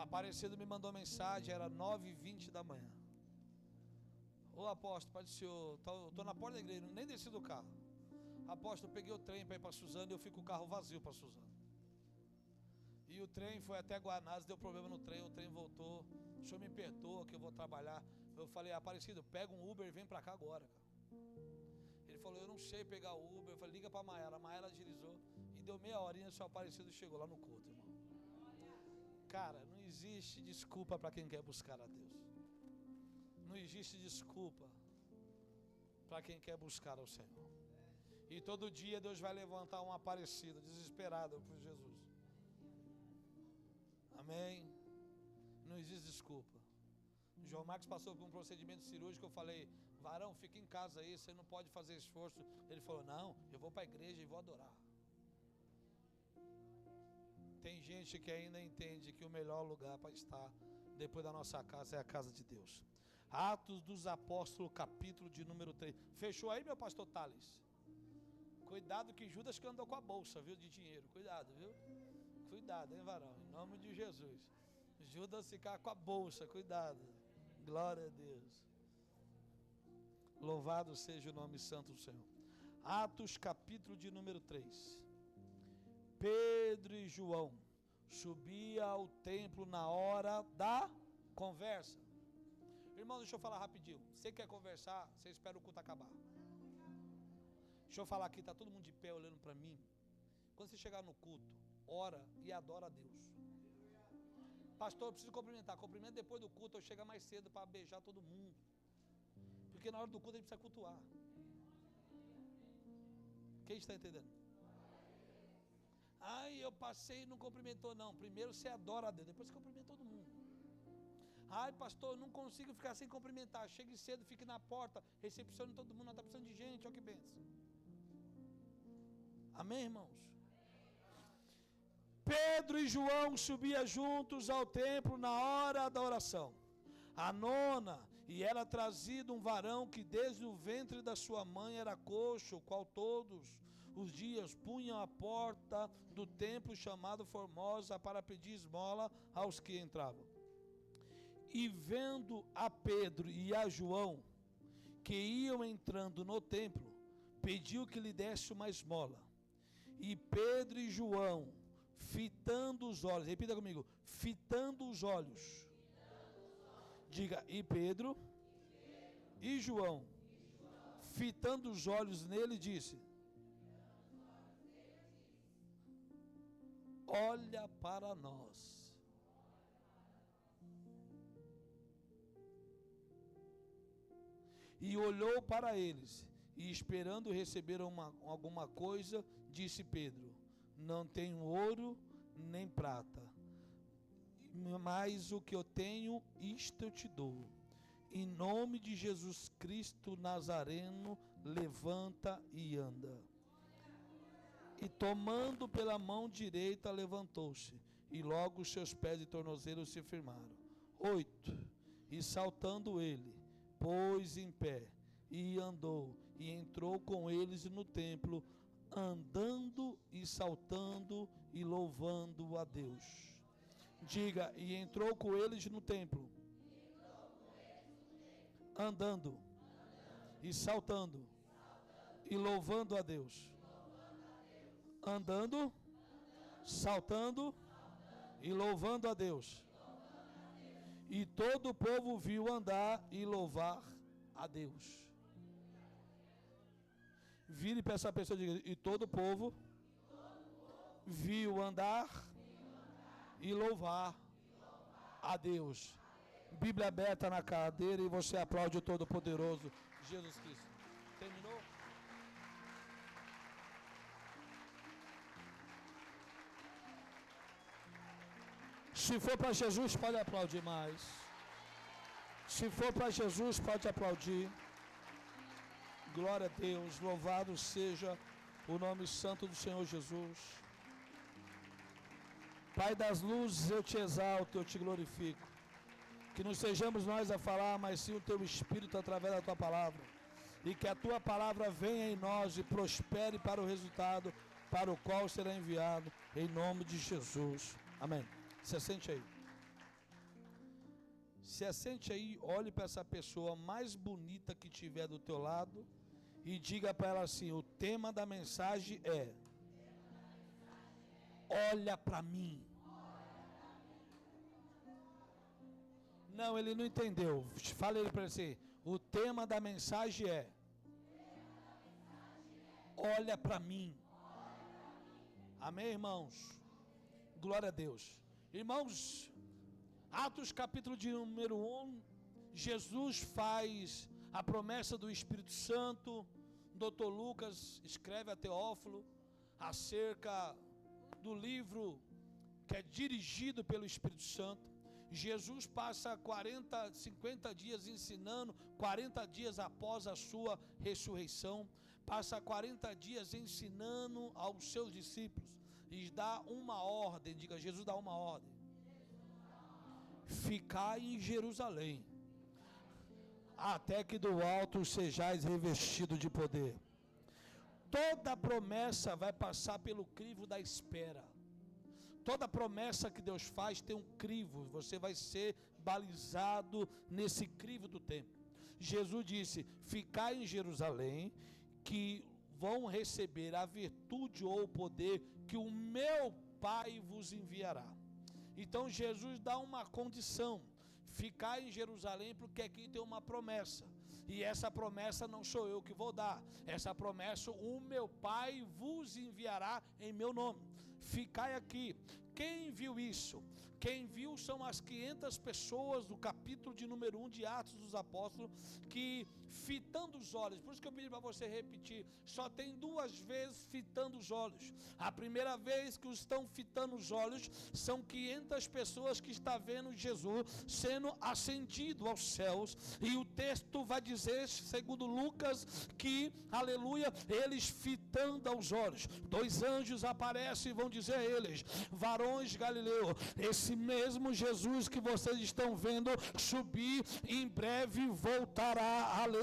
Aparecido me mandou mensagem, era 9h20 da manhã. Ô apóstolo, pai do senhor, estou na porta da igreja, nem desci do carro. Apóstolo, eu peguei o trem para ir para Suzano e eu fico com o carro vazio para Suzano. E o trem foi até Guanás, deu problema no trem, o trem voltou. O senhor me perdoa que eu vou trabalhar. Eu falei, Aparecido, pega um Uber e vem para cá agora, cara. Ele falou, eu não sei pegar o Uber. Eu falei, liga para a Maela. A Maela agilizou e deu meia horinha, o seu Aparecido chegou lá no culto, irmão. Cara, não existe desculpa para quem quer buscar a Deus. Não existe desculpa para quem quer buscar ao Senhor. E todo dia Deus vai levantar um Aparecido, desesperado por Jesus. Amém? Não existe desculpa. O João Marcos passou por um procedimento cirúrgico. Eu falei, varão, fica em casa aí, você não pode fazer esforço. Ele falou, não, eu vou para a igreja e vou adorar. Tem gente que ainda entende que o melhor lugar para estar depois da nossa casa é a casa de Deus. Atos dos Apóstolos, capítulo de número 3. Fechou aí, meu pastor Thales? Cuidado que Judas que andou com a bolsa, viu, de dinheiro. Cuidado, viu? Cuidado, hein, varão? Em nome de Jesus. Judas ficar com a bolsa, cuidado. Glória a Deus. Louvado seja o nome santo do Senhor. Atos, capítulo de número 3. Pedro e João subiam ao templo na hora da conversa. Irmão, deixa eu falar rapidinho. Você quer conversar, você espera o culto acabar. Deixa eu falar aqui, está todo mundo de pé olhando para mim. Quando você chegar no culto, ora e adora a Deus. Pastor, eu preciso cumprimentar. Cumprimento depois do culto, eu chego mais cedo para beijar todo mundo. Porque na hora do culto a gente precisa cultuar. Quem está entendendo? Ai, eu passei e não cumprimentou, não. Primeiro você adora a Deus, depois você cumprimenta todo mundo. Ai, pastor, não consigo ficar sem cumprimentar. Chegue cedo, fique na porta, recepcione todo mundo, não está precisando de gente, olha que bênção. Amém, irmãos? Pedro e João subiam juntos ao templo na hora da oração. A nona, e era trazido um varão que desde o ventre da sua mãe era coxo, o qual todos os dias punham a porta do templo chamado Formosa para pedir esmola aos que entravam. E vendo a Pedro e a João, que iam entrando no templo, pediu que lhe desse uma esmola. E Pedro e João, fitando os olhos, repita comigo, fitando os olhos. Diga, e Pedro e João, fitando os olhos nele, disse: olha para nós. E olhou para eles, e esperando receber alguma coisa, disse Pedro: não tenho ouro nem prata, mas o que eu tenho, isto eu te dou. Em nome de Jesus Cristo Nazareno, levanta e anda. E tomando pela mão direita, levantou-se, e logo os seus pés e tornozelos se firmaram. 8. E saltando ele, pôs em pé, e andou, e entrou com eles no templo, andando e saltando e louvando a Deus. Diga, e entrou com eles no templo, andando e saltando e louvando a Deus. Andando, saltando e louvando a Deus. E todo o povo viu andar e louvar a Deus. Vire para essa pessoa e diga, e todo o povo viu andar e louvar a Deus. Bíblia aberta na cadeira e você aplaude o Todo-Poderoso Jesus Cristo. Terminou? Se for para Jesus, pode aplaudir mais. Se for para Jesus, pode aplaudir. Glória a Deus, louvado seja o nome santo do Senhor Jesus. Pai das luzes, eu te exalto, eu te glorifico. Que não sejamos nós a falar, mas sim o teu Espírito através da tua palavra. E que a tua palavra venha em nós e prospere para o resultado para o qual será enviado, em nome de Jesus. Amém. Se sente aí. Se assente aí, olhe para essa pessoa mais bonita que tiver do teu lado e diga para ela assim: o tema da mensagem é: olha para mim. Não, ele não entendeu. Fala ele para ele assim: o tema da mensagem é: olha para mim. Amém, irmãos? Glória a Deus. Irmãos, Atos capítulo de número 1, Jesus faz a promessa do Espírito Santo. Dr. Lucas escreve a Teófilo acerca do livro que é dirigido pelo Espírito Santo. Jesus passa 50 dias ensinando, 40 dias após a sua ressurreição, passa 40 dias ensinando aos seus discípulos e dá uma ordem, diga, Jesus dá uma ordem: ficai em Jerusalém, até que do alto sejais revestido de poder. Toda promessa vai passar pelo crivo da espera. Toda promessa que Deus faz tem um crivo, você vai ser balizado nesse crivo do tempo. Jesus disse: ficai em Jerusalém, que vão receber a virtude ou o poder que o meu Pai vos enviará. Então Jesus dá uma condição: ficar em Jerusalém, porque aqui tem uma promessa, e essa promessa não sou eu que vou dar, essa promessa o meu Pai vos enviará em meu nome. Ficai aqui. Quem viu isso? Quem viu são as 500 pessoas do capítulo de número 1 de Atos dos Apóstolos, que fitando os olhos, por isso que eu pedi para você repetir, só tem 2 vezes fitando os olhos. A primeira vez que estão fitando os olhos, são 500 pessoas que estão vendo Jesus sendo ascendido aos céus, e o texto vai dizer, segundo Lucas, que, aleluia, eles fitando aos olhos, 2 anjos aparecem e vão dizer a eles: varões Galileu, esse mesmo Jesus que vocês estão vendo subir, em breve voltará, aleluia.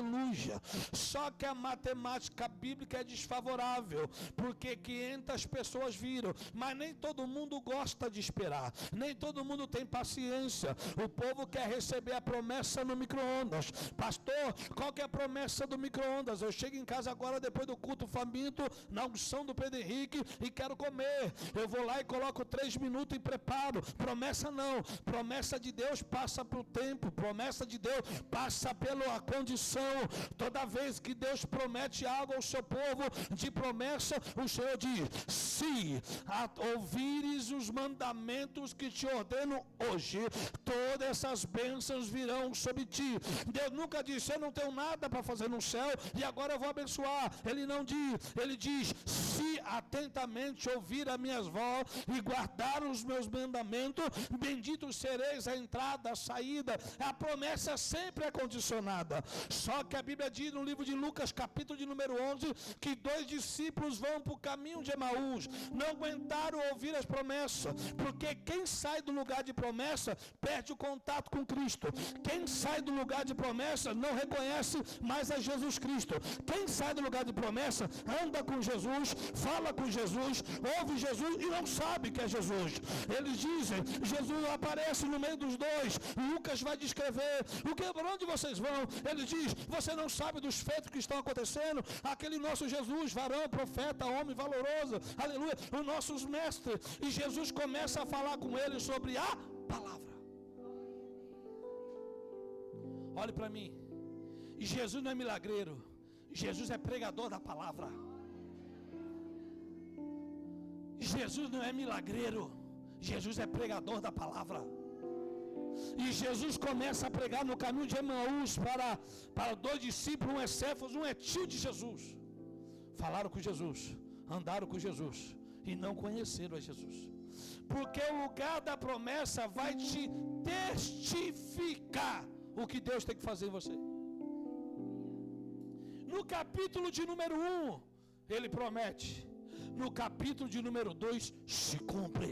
Só que a matemática bíblica é desfavorável, porque 500 pessoas viram, mas nem todo mundo gosta de esperar, nem todo mundo tem paciência. O povo quer receber a promessa no micro-ondas. Pastor, qual que é a promessa do micro-ondas? Eu chego em casa agora depois do culto faminto, na unção do Pedro Henrique, e quero comer. Eu vou lá e coloco 3 minutos e preparo. Promessa não. Promessa de Deus passa pelo tempo. Promessa de Deus passa pela condição. Toda vez que Deus promete algo ao seu povo de promessa, o Senhor diz: se ouvires os mandamentos que te ordeno hoje, todas essas bênçãos virão sobre ti. Deus nunca disse: eu não tenho nada para fazer no céu e agora eu vou abençoar. Ele não diz. Ele diz: se atentamente ouvir as minhas vozes e guardar os meus mandamentos, benditos sereis a entrada, a saída. A promessa sempre é condicionada. Só que a Bíblia diz no livro de Lucas, capítulo de número 11, que 2 discípulos vão para o caminho de Emaús, não aguentaram ouvir as promessas, porque quem sai do lugar de promessa perde o contato com Cristo. Quem sai do lugar de promessa não reconhece mais a Jesus Cristo. Quem sai do lugar de promessa anda com Jesus, fala com Jesus, ouve Jesus e não sabe que é Jesus. Eles dizem: Jesus aparece no meio dos 2. Lucas vai descrever: por onde vocês vão? Ele diz: você não sabe dos feitos que estão acontecendo? Aquele nosso Jesus, varão, profeta, homem valoroso, aleluia, os nossos mestres. E Jesus começa a falar com eles sobre a palavra. Olhe para mim. E Jesus não é milagreiro, Jesus é pregador da palavra. Jesus não é milagreiro, Jesus é pregador da palavra. E Jesus começa a pregar no caminho de Emaús para 2 discípulos, um é Cefas, um é tio de Jesus. Falaram com Jesus, andaram com Jesus e não conheceram a Jesus. Porque o lugar da promessa vai te testificar o que Deus tem que fazer em você. No capítulo de número 1, ele promete. No capítulo de número 2, se cumpre.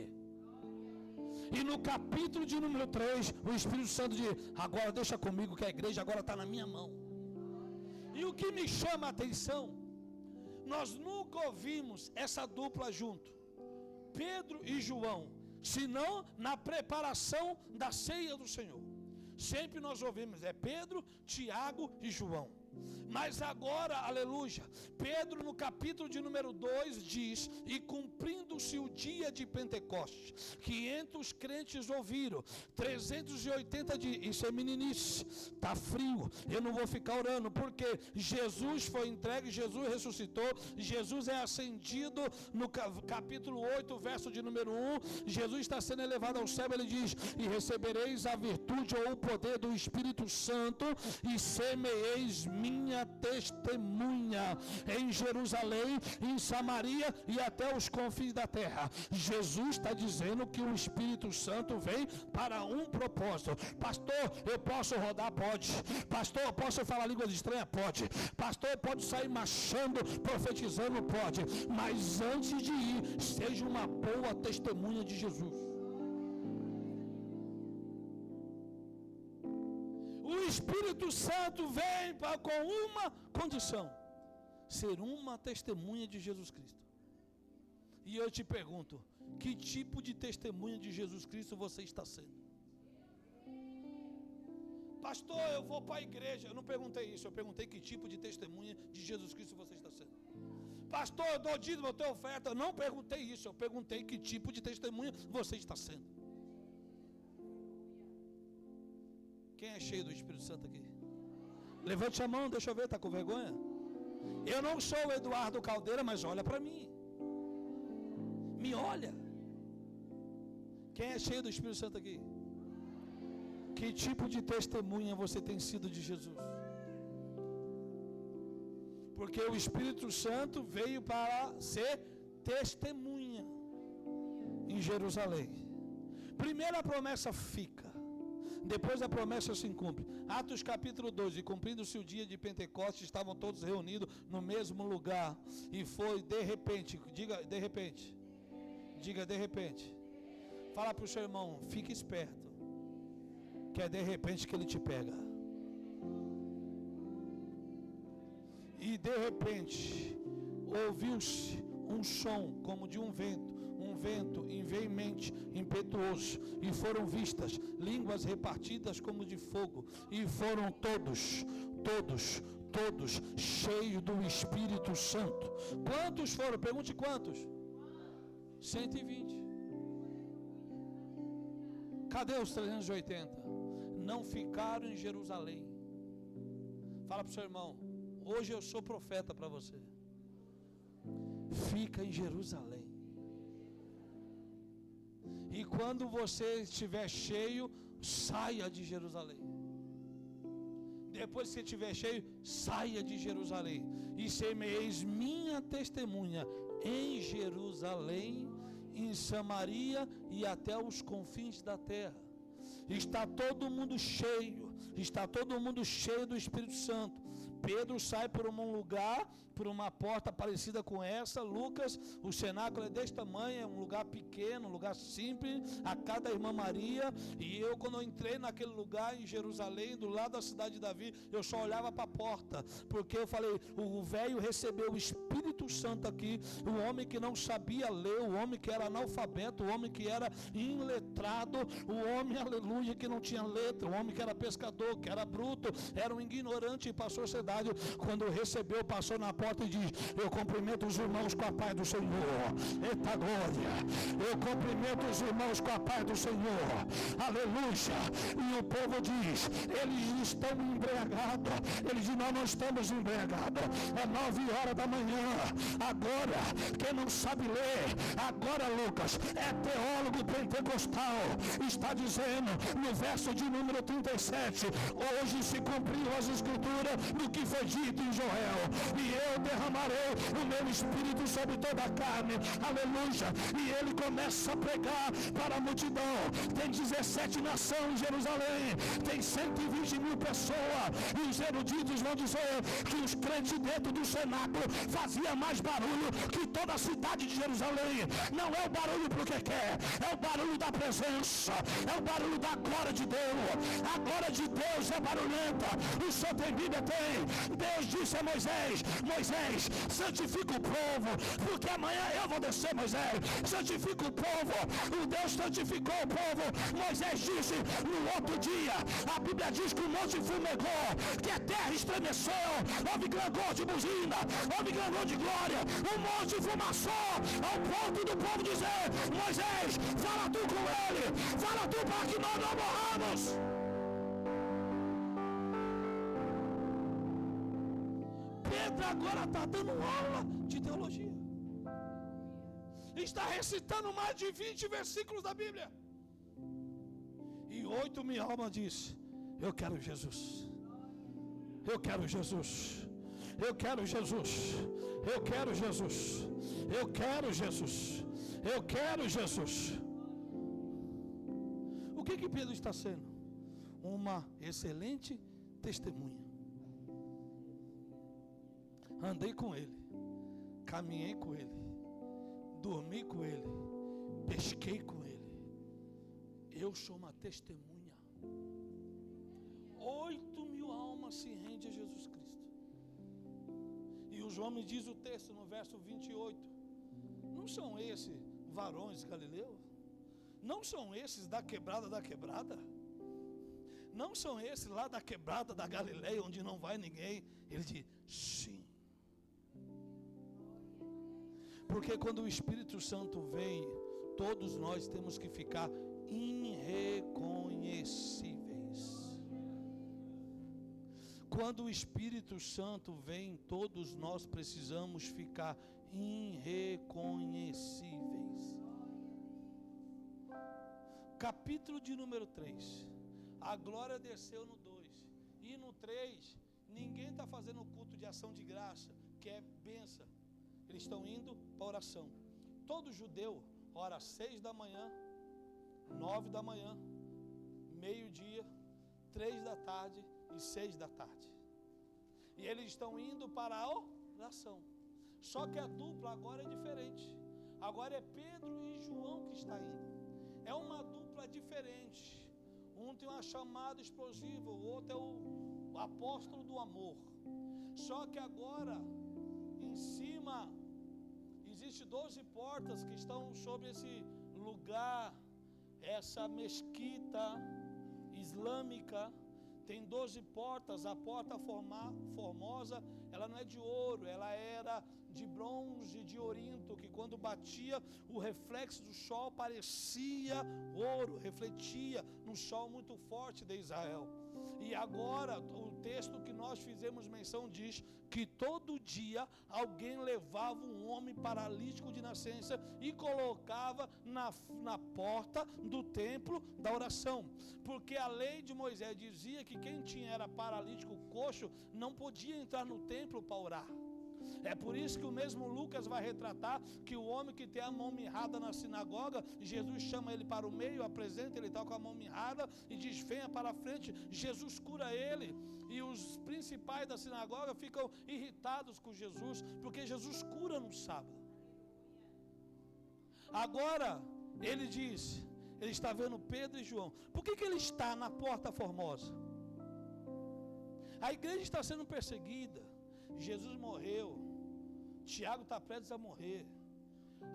E no capítulo de número 3, o Espírito Santo diz: agora deixa comigo que a igreja agora está na minha mão. E o que me chama a atenção, nós nunca ouvimos essa dupla junto, Pedro e João, senão na preparação da ceia do Senhor. Sempre nós ouvimos, é Pedro, Tiago e João. Mas agora, aleluia, Pedro no capítulo de número 2 diz: e cumprindo-se o dia de Pentecostes, 500 crentes ouviram, 380 dias, isso é meninice, está frio, eu não vou ficar orando, porque Jesus foi entregue, Jesus ressuscitou, Jesus é ascendido. No capítulo 8, verso de número 1, Jesus está sendo elevado ao céu, ele diz: e recebereis a virtude ou o poder do Espírito Santo, e semeeis minha testemunha em Jerusalém, em Samaria e até os confins da terra. Jesus está dizendo que o Espírito Santo vem para um propósito. Pastor, eu posso rodar? Pode. Pastor, eu posso falar línguas estranhas? Pode. Pastor, eu posso sair marchando, profetizando? Pode. Mas antes de ir, seja uma boa testemunha de Jesus. O Espírito Santo vem com uma condição: ser uma testemunha de Jesus Cristo. E eu te pergunto, que tipo de testemunha de Jesus Cristo você está sendo? Pastor, eu vou para a igreja. Eu não perguntei isso, eu perguntei que tipo de testemunha de Jesus Cristo você está sendo. Pastor, eu dou dízimo, eu tenho oferta. Eu não perguntei isso, eu perguntei que tipo de testemunha você está sendo. Quem é cheio do Espírito Santo aqui? Levante a mão, deixa eu ver, está com vergonha? Eu não sou o Eduardo Caldeira, mas olha para mim. Me olha. Quem é cheio do Espírito Santo aqui? Que tipo de testemunha você tem sido de Jesus? Porque o Espírito Santo veio para ser testemunha em Jerusalém. Primeiro a promessa fica, depois a promessa se cumpre. Atos capítulo 2, e cumprindo-se o dia de Pentecostes, estavam todos reunidos no mesmo lugar, e foi de repente, diga de repente, diga de repente. Fala para o seu irmão, fique esperto, que é de repente que ele te pega. E de repente ouviu-se um som como de um vento veemente, impetuoso, e foram vistas línguas repartidas como de fogo, e foram todos cheios do Espírito Santo. Quantos foram? Pergunte quantos? 120. Cadê os 380? Não ficaram em Jerusalém. Fala para o seu irmão, hoje eu sou profeta para você. Fica em Jerusalém. E quando você estiver cheio, saia de Jerusalém. Depois que você estiver cheio, saia de Jerusalém. E semeeis minha testemunha em Jerusalém, em Samaria e até os confins da terra. Está todo mundo cheio, está todo mundo cheio do Espírito Santo. Pedro sai por um lugar, por uma porta parecida com essa. Lucas, o cenáculo é desse tamanho, é um lugar pequeno, um lugar simples, a cada irmã Maria. E eu, quando eu entrei naquele lugar em Jerusalém, do lado da cidade de Davi, eu só olhava para a porta, porque eu falei, o velho recebeu o Espírito Santo aqui, o homem que não sabia ler, o homem que era analfabeto, o homem que era iletrado, o homem, aleluia, que não tinha letra, o homem que era pescador, que era bruto, era um ignorante e passou a sociedade. Quando recebeu, passou na porta e diz, eu cumprimento os irmãos com a paz do Senhor. Eita glória, eu cumprimento os irmãos com a paz do Senhor, aleluia. E o povo diz, eles estão embriagados. Ele diz, nós não estamos embriagados, é 9 horas da manhã. Agora, quem não sabe ler, agora Lucas, é teólogo pentecostal, está dizendo no verso de número 37, hoje se cumpriu as escrituras do que foi dito em Joel, e eu derramarei o meu espírito sobre toda a carne, aleluia. E ele começa a pregar para a multidão. Tem 17 nações em Jerusalém, tem 120 mil pessoas, e os eruditos vão dizer que os crentes dentro do cenáculo faziam mais barulho que toda a cidade de Jerusalém. Não é o barulho porque quer, é o barulho da presença, é o barulho da glória de Deus. A glória de Deus é barulhenta. O senhor tem Bíblia? Tem. Deus disse a Moisés: Moisés, santifica o povo, porque amanhã eu vou descer, Moisés. Santifica o povo. O Deus santificou o povo. Moisés disse: no outro dia, a Bíblia diz que o monte fumegou, que a terra estremeceu, houve clangor de buzina, houve clangor de glória, o monte fumaçou, ao ponto do povo dizer: Moisés, fala tu com ele, fala tu para que nós não morramos. Pedro agora está dando aula de teologia, está recitando mais de 20 versículos da Bíblia, e 8.000 almas diz: eu quero Jesus, eu quero Jesus, eu quero Jesus, eu quero Jesus, eu quero Jesus, eu quero Jesus. O que Pedro está sendo? Uma excelente testemunha. Andei com ele, caminhei com ele, dormi com ele, pesquei com ele. Eu sou uma testemunha. 8.000 almas se rendem a Jesus Cristo. E os homens, diz o texto no verso 28, não são esses varões galileus? Não são esses da quebrada? Não são esses lá da quebrada da Galileia, onde não vai ninguém? Ele diz: sim. Porque quando o Espírito Santo vem, todos nós temos que ficar irreconhecíveis. Quando o Espírito Santo vem, todos nós precisamos ficar irreconhecíveis. Capítulo de número 3. A glória desceu no 2. E no 3, ninguém está fazendo culto de ação de graça, que é bênção. Eles estão indo para oração. Todo judeu ora 6 da manhã, 9 da manhã, meio-dia, 3 da tarde e 6 da tarde. E eles estão indo para a oração. Só que a dupla agora é diferente. Agora é Pedro e João que está indo. É uma dupla diferente. Um tem uma chamada explosiva, o outro é o apóstolo do amor. Só que agora, em cima, existe 12 portas que estão sobre esse lugar, essa mesquita islâmica. Tem 12 portas. A porta formosa, ela não é de ouro, ela era de bronze, de orinto, que quando batia o reflexo do sol parecia ouro, refletia no sol muito forte de Israel. E agora o texto que nós fizemos menção diz que todo dia alguém levava um homem paralítico de nascença e colocava na porta do templo da oração, porque a lei de Moisés dizia que quem era paralítico, coxo, não podia entrar no templo para orar. É por isso que o mesmo Lucas vai retratar que o homem que tem a mão mirrada na sinagoga, Jesus chama ele para o meio, apresenta, ele está com a mão mirrada e diz: venha para a frente. Jesus cura ele, e os principais da sinagoga ficam irritados com Jesus, porque Jesus cura no sábado. Agora ele diz, ele está vendo Pedro e João. Por que ele está na porta formosa? A igreja está sendo perseguida. Jesus morreu, Tiago está prestes a morrer,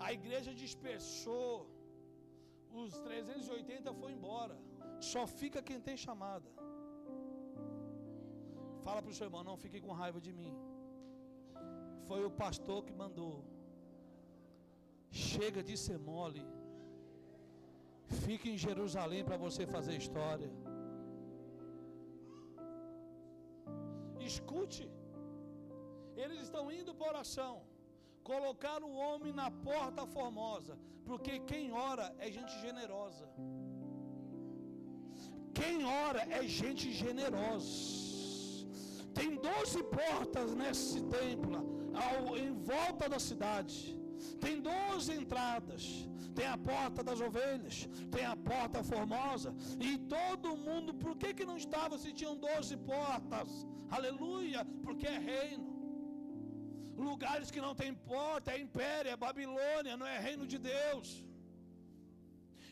a igreja dispersou, os 380 foi embora, só fica quem tem chamada. Fala para o seu irmão: não fique com raiva de mim, foi o pastor que mandou. Chega de ser mole, fique em Jerusalém para você fazer história. Escute, eles estão indo para oração, colocaram o homem na porta formosa, porque quem ora é gente generosa. Quem ora é gente generosa. Tem 12 portas nesse templo, em volta da cidade. Tem 12 entradas. Tem a porta das ovelhas, tem a porta formosa. E todo mundo, por que não estava se tinham 12 portas? Aleluia, porque é reino. Lugares que não tem porta é império, é Babilônia, não é reino de Deus.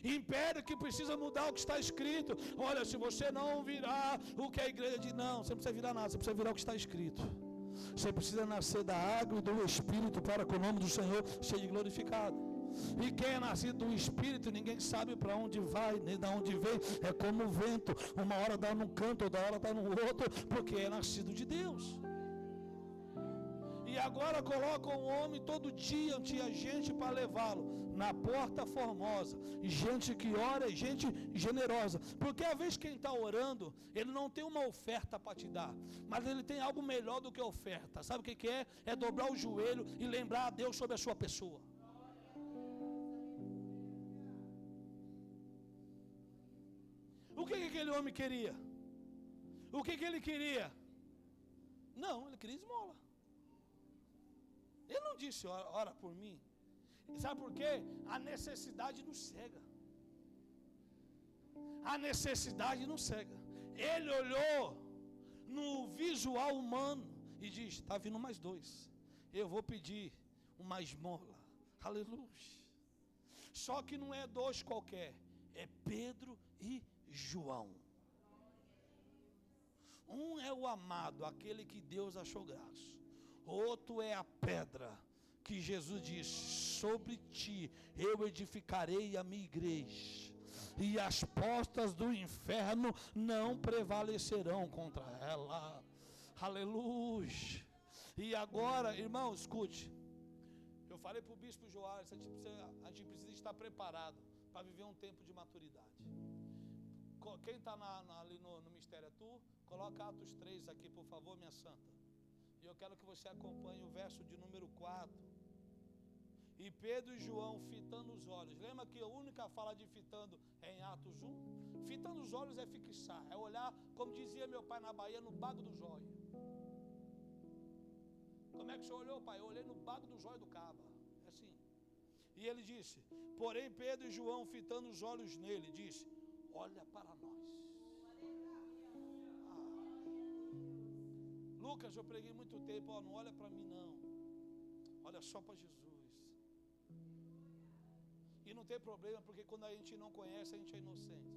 Império que precisa mudar o que está escrito. Olha, se você não virar o que a igreja diz, não, você não precisa virar nada, você precisa virar o que está escrito. Você precisa nascer da água e do Espírito para que o nome do Senhor seja glorificado. E quem é nascido do Espírito, ninguém sabe para onde vai, nem de onde vem. É como o vento, uma hora dá num canto, outra hora está no outro, porque é nascido de Deus. E agora colocam um homem todo dia, tinha gente para levá-lo na porta formosa, gente que ora é gente generosa, porque às vezes quem está orando, ele não tem uma oferta para te dar, mas ele tem algo melhor do que a oferta. Sabe o que é? É dobrar o joelho e lembrar a Deus sobre a sua pessoa. O que aquele homem queria? O que ele queria? Não, ele queria esmola. Ele não disse, ora por mim. Sabe por quê? A necessidade nos cega. A necessidade nos cega. Ele olhou no visual humano e diz, está vindo mais 2. Eu vou pedir uma esmola. Aleluia. Só que não é 2 qualquer. É Pedro e João. Um é o amado, aquele que Deus achou graça. Outro é a pedra que Jesus diz, sobre ti eu edificarei a minha igreja, e as portas do inferno não prevalecerão contra ela. Aleluia. E agora, irmão, escute. Eu falei para o bispo Joás, a gente precisa estar preparado para viver um tempo de maturidade. Quem está ali no mistério é tu? Coloca Atos 3 aqui, por favor, minha santa. E eu quero que você acompanhe o verso de número 4. E Pedro e João fitando os olhos. Lembra que a única fala de fitando é em Atos 1? Fitando os olhos é fixar, é olhar, como dizia meu pai na Bahia, no bago do jóio. Como é que o senhor olhou, pai? Eu olhei no bago do jóio do caba. É assim. E ele disse, porém Pedro e João fitando os olhos nele, disse, olha para nós. Lucas, eu preguei muito tempo, não olha para mim não, olha só para Jesus. E não tem problema, porque quando a gente não conhece, a gente é inocente.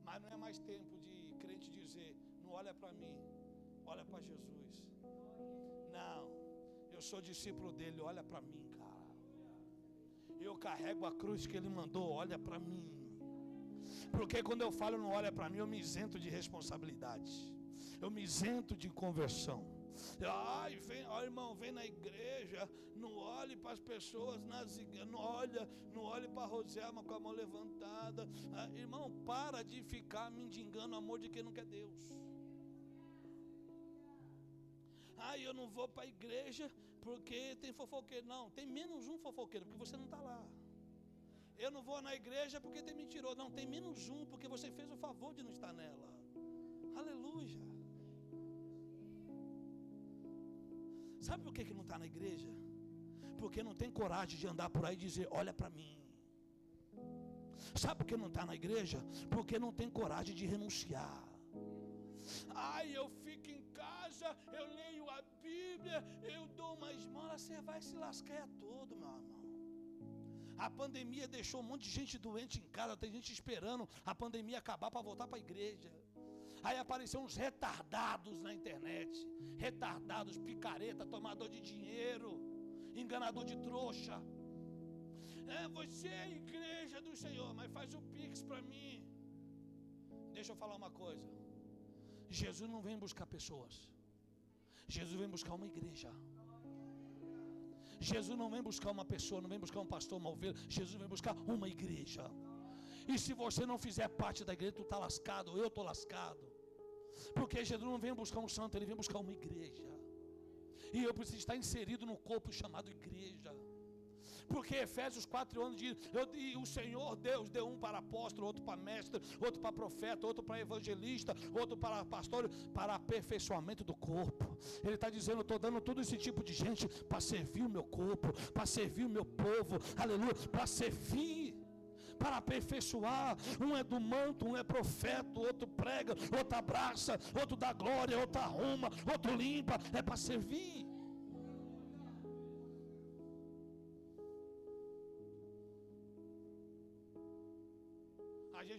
Mas não é mais tempo de crente dizer, não olha para mim, olha para Jesus. Não, eu sou discípulo dele, olha para mim, cara. Eu carrego a cruz que ele mandou, olha para mim. Porque quando eu falo não olha para mim, eu me isento de responsabilidade. Eu me isento de conversão. Ai, vem, ó, irmão, vem na igreja, não olhe para as pessoas, não olhe para a Roselma com a mão levantada. Irmão, para de ficar mendigando o amor de quem não quer Deus. Ai, eu não vou para a igreja porque tem fofoqueiro. Não, tem menos um fofoqueiro, porque você não está lá. Eu não vou na igreja porque tem mentiroso. Não, tem menos um, porque você fez o favor de não estar nela. Aleluia. Sabe por que não está na igreja? Porque não tem coragem de andar por aí e dizer, olha para mim. Sabe por que não está na igreja? Porque não tem coragem de renunciar. Ai, eu fico em casa, eu leio a Bíblia, eu dou uma esmola, você vai se lascar todo, meu irmão. A pandemia deixou um monte de gente doente em casa, tem gente esperando a pandemia acabar para voltar para a igreja. Aí apareceram uns retardados na internet, retardados, picareta, tomador de dinheiro, enganador de trouxa. Você é a igreja do Senhor, mas faz o pix para mim. Deixa eu falar uma coisa. Jesus não vem buscar pessoas. Jesus vem buscar uma igreja. Jesus não vem buscar uma pessoa, não vem buscar um pastor, uma ovelha. Jesus vem buscar uma igreja. E se você não fizer parte da igreja, tu está lascado, eu estou lascado. Porque Jesus não vem buscar um santo, ele vem buscar uma igreja. E eu preciso estar inserido no corpo chamado igreja. Porque Efésios 4:11 diz, e o Senhor Deus deu um para apóstolo, outro para mestre, outro para profeta, outro para evangelista, outro para pastor, para aperfeiçoamento do corpo. Ele está dizendo, eu estou dando todo esse tipo de gente para servir o meu corpo, para servir o meu povo, aleluia, para servir, para aperfeiçoar. Um é do manto, um é profeta, outro prega, outro abraça, outro dá glória, outro arruma, outro limpa, é para servir.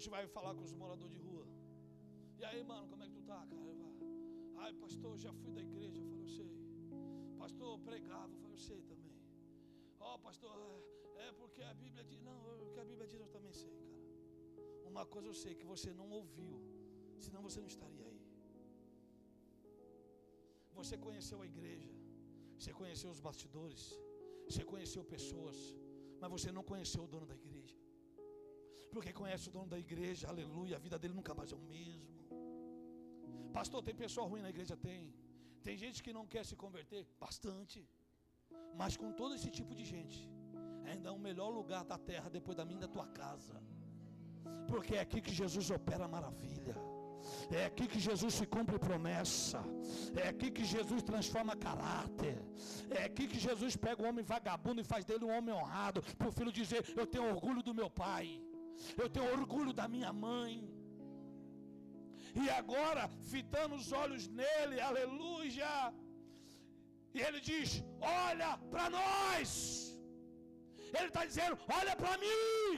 gente vai falar com os moradores de rua. E aí, mano, como é que tu tá, cara? Ai, pastor, já fui da igreja. Eu falei, eu sei. Pastor, eu pregava. Eu falei, eu sei também. Ó, pastor, porque a Bíblia diz. Não, o que a Bíblia diz eu também sei, cara. Uma coisa eu sei, que você não ouviu, senão você não estaria aí. Você conheceu a igreja, você conheceu os bastidores, você conheceu pessoas, mas você não conheceu o dono da igreja. Porque conhece o dono da igreja, aleluia, a vida dele nunca mais é o mesmo. Pastor, tem pessoa ruim na igreja? Tem gente que não quer se converter? Bastante. Mas com todo esse tipo de gente, ainda é o melhor lugar da terra depois da minha e da tua casa. Porque é aqui que Jesus opera maravilha. É aqui que Jesus se cumpre promessa. É aqui que Jesus transforma caráter. É aqui que Jesus pega o homem vagabundo e faz dele um homem honrado, para o filho dizer, eu tenho orgulho do meu pai, eu tenho orgulho da minha mãe. E agora, fitando os olhos nele, aleluia, e ele diz, olha para nós. Ele está dizendo, olha para mim.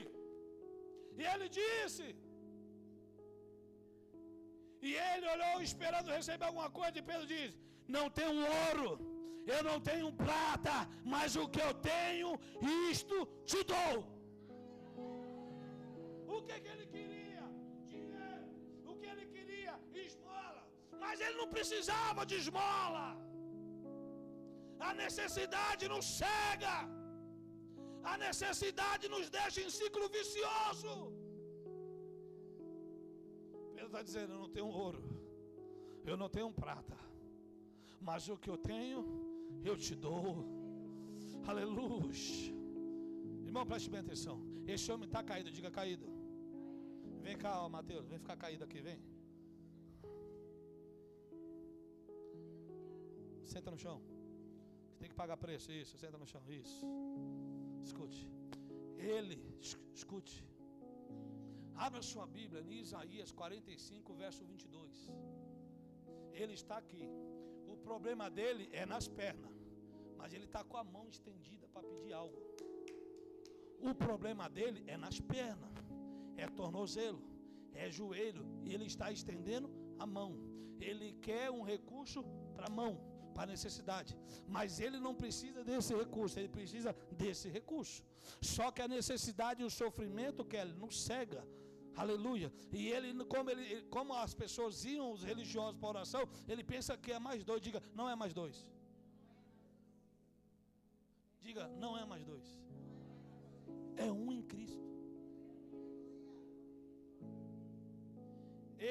E ele disse, e ele olhou esperando receber alguma coisa, e Pedro diz, não tenho ouro, eu não tenho prata, mas o que eu tenho, isto te dou. O que ele queria? Dinheiro. O que ele queria? Esmola. Mas ele não precisava de esmola. A necessidade nos cega. A necessidade nos deixa em ciclo vicioso. Pedro está dizendo, eu não tenho ouro, eu não tenho prata, mas o que eu tenho, eu te dou. Aleluia. Irmão, preste bem atenção. Esse homem está caído, diga caído. Vem cá, ó, Mateus, vem ficar caído aqui, vem. Senta no chão. Tem que pagar preço, isso, senta no chão, isso. Escute. Escute. Abra sua Bíblia em Isaías 45, verso 22. Ele está aqui. O problema dele é nas pernas, mas ele está com a mão estendida para pedir algo. O problema dele é nas pernas, é tornozelo, é joelho, e ele está estendendo a mão. Ele quer um recurso para a mão, para a necessidade, mas ele não precisa desse recurso, ele precisa desse recurso. Só que a necessidade e o sofrimento que ele não cega, aleluia. E como as pessoas iam, os religiosos, para a oração, ele pensa que é mais dois. Diga, não é mais dois. Diga, não é mais dois. É um em Cristo.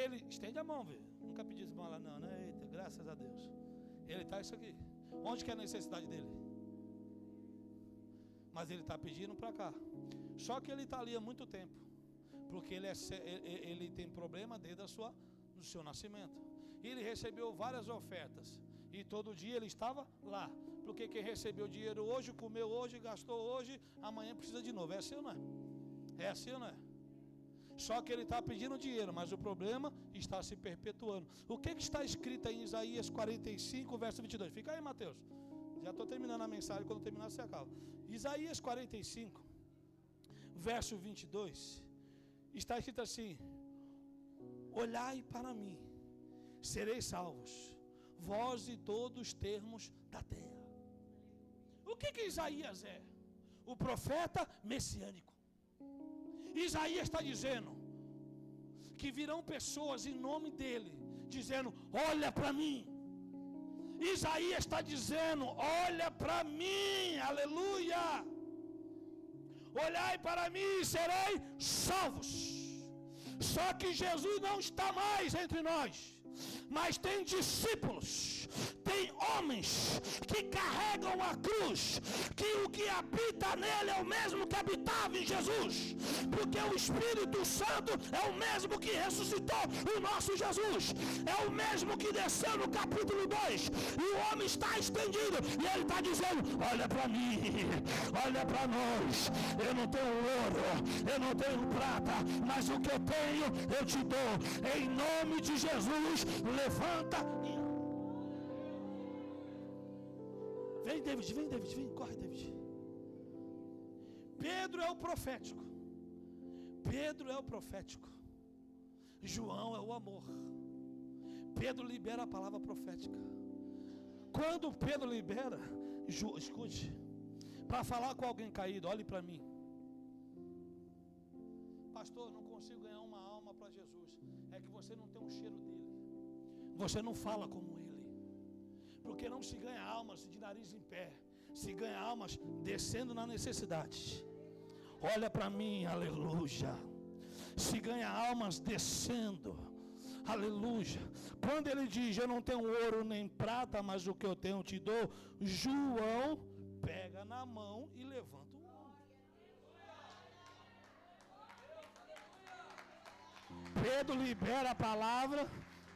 Ele estende a mão, velho. Nunca pedi esmola, não, né? Eita, graças a Deus. Ele está isso aqui. Onde que é a necessidade dele? Mas ele está pedindo para cá. Só que ele está ali há muito tempo, porque ele tem problema desde do seu nascimento. Ele recebeu várias ofertas, e todo dia ele estava lá. Porque quem recebeu dinheiro hoje, comeu hoje, gastou hoje, amanhã precisa de novo. É assim ou não é? É assim ou não é? Só que ele está pedindo dinheiro, mas o problema está se perpetuando. O que está escrito em Isaías 45, verso 22? Fica aí, Mateus. Já estou terminando a mensagem, quando terminar você acaba. Isaías 45, verso 22, está escrito assim: olhai para mim, sereis salvos, vós e todos os termos da terra. O que Isaías é? O profeta messiânico. Isaías está dizendo que virão pessoas em nome dele, dizendo, olha para mim. Isaías está dizendo, olha para mim, aleluia. Olhai para mim e serei salvos. Só que Jesus não está mais entre nós, mas tem discípulos, tem homens que carregam a cruz, que o que habita nele é o mesmo que habitava em Jesus, porque o Espírito Santo é o mesmo que ressuscitou o nosso Jesus, é o mesmo que desceu no capítulo 2, e o homem está estendido, e ele está dizendo, olha para mim, olha para nós, eu não tenho ouro, eu não tenho prata, mas o que eu tenho, eu te dou, em nome de Jesus, levanta e... Vem, David, vem, corre, David. Pedro é o profético. João é o amor. Pedro libera a palavra profética. Quando Pedro libera, escute, para falar com alguém caído, olhe para mim. Pastor, não consigo ganhar uma alma para Jesus. É que você não tem um cheiro dele. Você não fala como ele. Porque não se ganha almas de nariz em pé. Se ganha almas descendo na necessidade. Olha para mim, aleluia. Se ganha almas descendo. Aleluia. Quando ele diz, eu não tenho ouro nem prata, mas o que eu tenho te dou, João pega na mão e levanta o ombro. Pedro libera a palavra,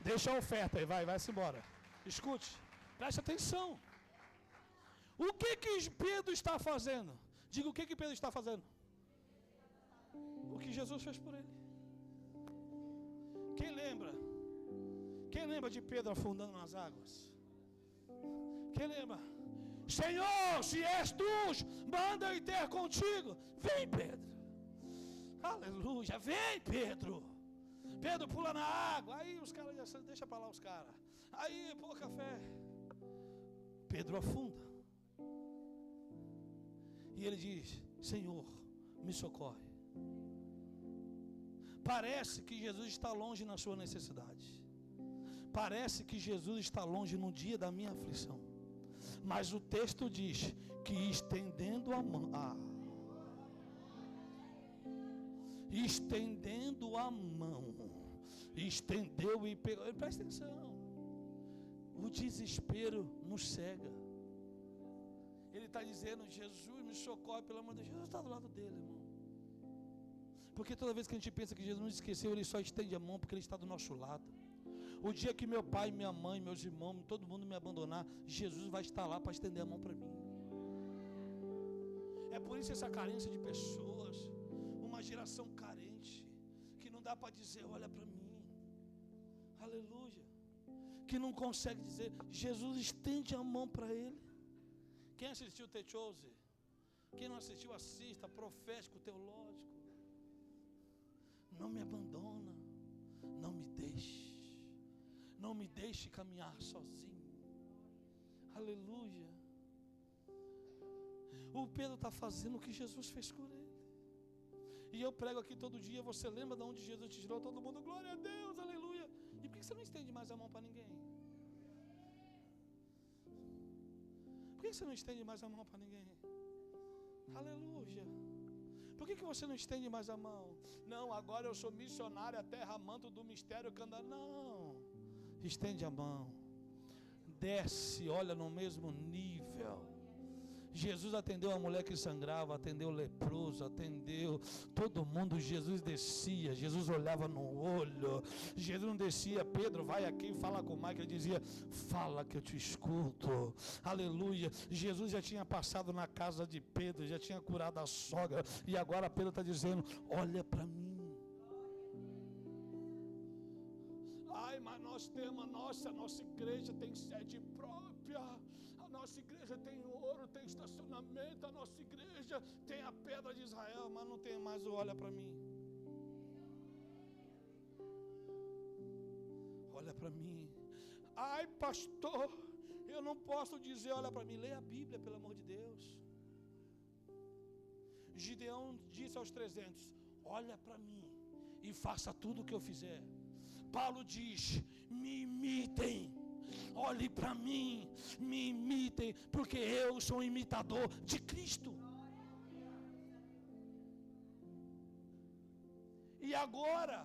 deixa a oferta aí, vai-se embora. Escute, preste atenção. O que Pedro está fazendo? Diga o que Pedro está fazendo. O que Jesus fez por ele. Quem lembra? Quem lembra de Pedro afundando nas águas? Quem lembra? Senhor, se és tu, manda eu ter contigo. Vem, Pedro. Aleluia, vem, Pedro. Pedro pula na água. Aí os caras, deixa para lá os caras. Aí, pô, café. Pedro afunda. E ele diz, Senhor, me socorre. Parece que Jesus está longe na sua necessidade. Parece que Jesus está longe no dia da minha aflição. Mas o texto diz que estendendo a mão, estendendo a mão, estendeu e pegou. Presta atenção. O desespero nos cega. Ele está dizendo, Jesus me socorre, pelo amor de Deus. Jesus está do lado dele, irmão. Porque toda vez que a gente pensa que Jesus nos esqueceu, Ele só estende a mão porque Ele está do nosso lado. O dia que meu pai, minha mãe, meus irmãos, todo mundo me abandonar, Jesus vai estar lá para estender a mão para mim. É por isso essa carência de pessoas, uma geração carente, que não dá para dizer, olha para mim. Aleluia. Que não consegue dizer, Jesus estende a mão para ele. Quem assistiu The Chosen? Quem não assistiu, assista, profético, teológico. Não me abandona, não me deixe. Não me deixe caminhar sozinho. Aleluia. O Pedro está fazendo o que Jesus fez por ele. E eu prego aqui todo dia. Você lembra de onde Jesus te tirou? Todo mundo, glória a Deus, aleluia. E por que você não estende mais a mão para ninguém? Por que você não estende mais a mão para ninguém? Aleluia. Por que você não estende mais a mão? Não, agora eu sou missionário, até manto do mistério canta. Não. Estende a mão. Desce, olha no mesmo nível. Jesus atendeu a mulher que sangrava, atendeu o leproso, atendeu todo mundo. Jesus descia, Jesus olhava no olho. Jesus não descia, Pedro, vai aqui e fala com o Mike. Ele dizia, fala que eu te escuto. Aleluia. Jesus já tinha passado na casa de Pedro, já tinha curado a sogra. E agora Pedro está dizendo, olha para mim. Ai, mas nós temos nossa igreja tem sede própria. A nossa igreja tem ouro, tem estacionamento. A nossa igreja tem a pedra de Israel, mas não tem mais o olha para mim. Olha para mim. Ai, pastor, eu não posso dizer olha para mim. Leia a Bíblia, pelo amor de Deus. Gideão disse aos 300, olha para mim e faça tudo o que eu fizer. Paulo diz, me imitem. Olhe para mim, me imitem, porque eu sou um imitador de Cristo. E agora,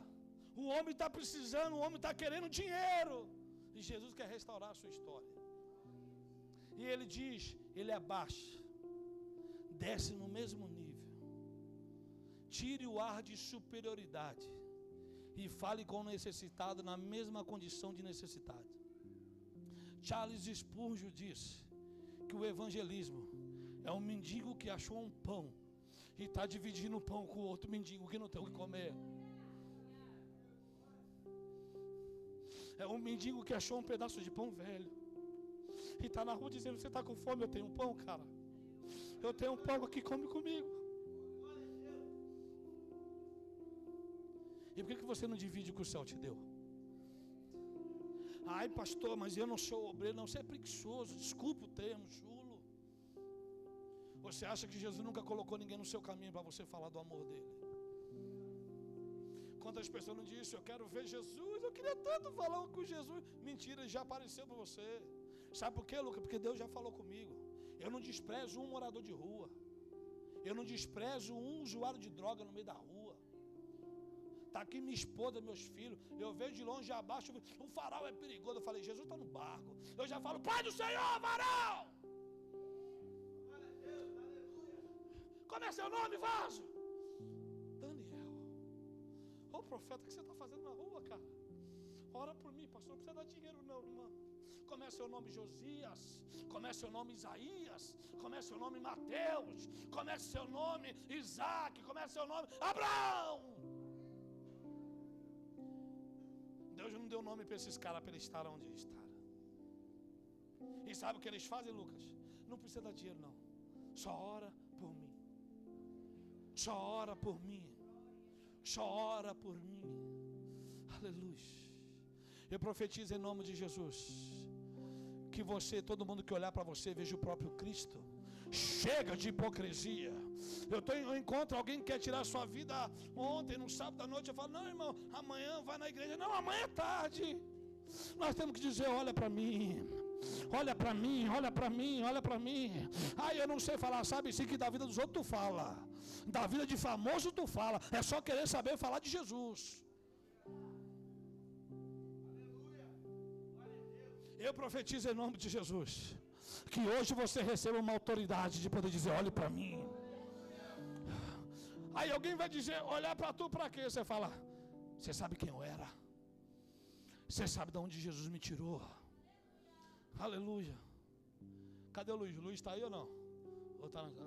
o homem está precisando, o homem está querendo dinheiro. E Jesus quer restaurar a sua história. E ele diz, ele abaixa, desce no mesmo nível. Tire o ar de superioridade e fale com o necessitado na mesma condição de necessidade. Charles Spurgeon disse que o evangelismo é um mendigo que achou um pão e está dividindo o pão com o outro mendigo que não tem o que comer. É um mendigo que achou um pedaço de pão velho e está na rua dizendo, você está com fome? Eu tenho um pão, cara. Eu tenho um pão aqui, come comigo. E por que você não divide o que o céu te deu? Ai, pastor, mas eu não sou obreiro. Não, você é preguiçoso, desculpa o termo, chulo. Você acha que Jesus nunca colocou ninguém no seu caminho para você falar do amor dele? Quantas pessoas não dizem, eu quero ver Jesus, eu queria tanto falar com Jesus. Mentira, já apareceu para você. Sabe por quê, Lucas? Porque Deus já falou comigo. Eu não desprezo um morador de rua. Eu não desprezo um usuário de droga no meio da rua. Está aqui minha esposa, meus filhos. Eu vejo de longe abaixo, o farol é perigoso. Eu falei, Jesus está no barco. Eu já falo, Pai do Senhor, varão! Como é seu nome, vaso? Daniel. Ô profeta, o que você está fazendo na rua, cara? Ora por mim, pastor, não precisa dar dinheiro não, irmão. Como é seu nome, Josias? Como é seu nome, Isaías? Como é seu nome, Mateus? Como é seu nome, Isaac? Como é seu nome, Abraão? Deus não deu nome para esses caras, para eles estar onde estão. E sabe o que eles fazem, Lucas? Não precisa dar dinheiro não. Só ora por mim. Só ora por mim. Só ora por mim. Aleluia. Eu profetizo em nome de Jesus que você, todo mundo que olhar para você, veja o próprio Cristo. Chega de hipocrisia. Eu encontro alguém que quer tirar sua vida ontem, no sábado à noite. Eu falo, não, irmão, amanhã vai na igreja. Não, amanhã é tarde. Nós temos que dizer, olha para mim. Olha para mim, olha para mim, olha para mim. Ah, eu não sei falar, sabe sim que da vida dos outros tu fala. Da vida de famoso tu fala. É só querer saber falar de Jesus. Eu profetizo em nome de Jesus que hoje você receba uma autoridade de poder dizer, olhe para mim. Aí alguém vai dizer, olhar para tu para quê? Você fala, você sabe quem eu era? Você sabe de onde Jesus me tirou? Aleluia. Cadê o Luiz? O Luiz está aí ou não?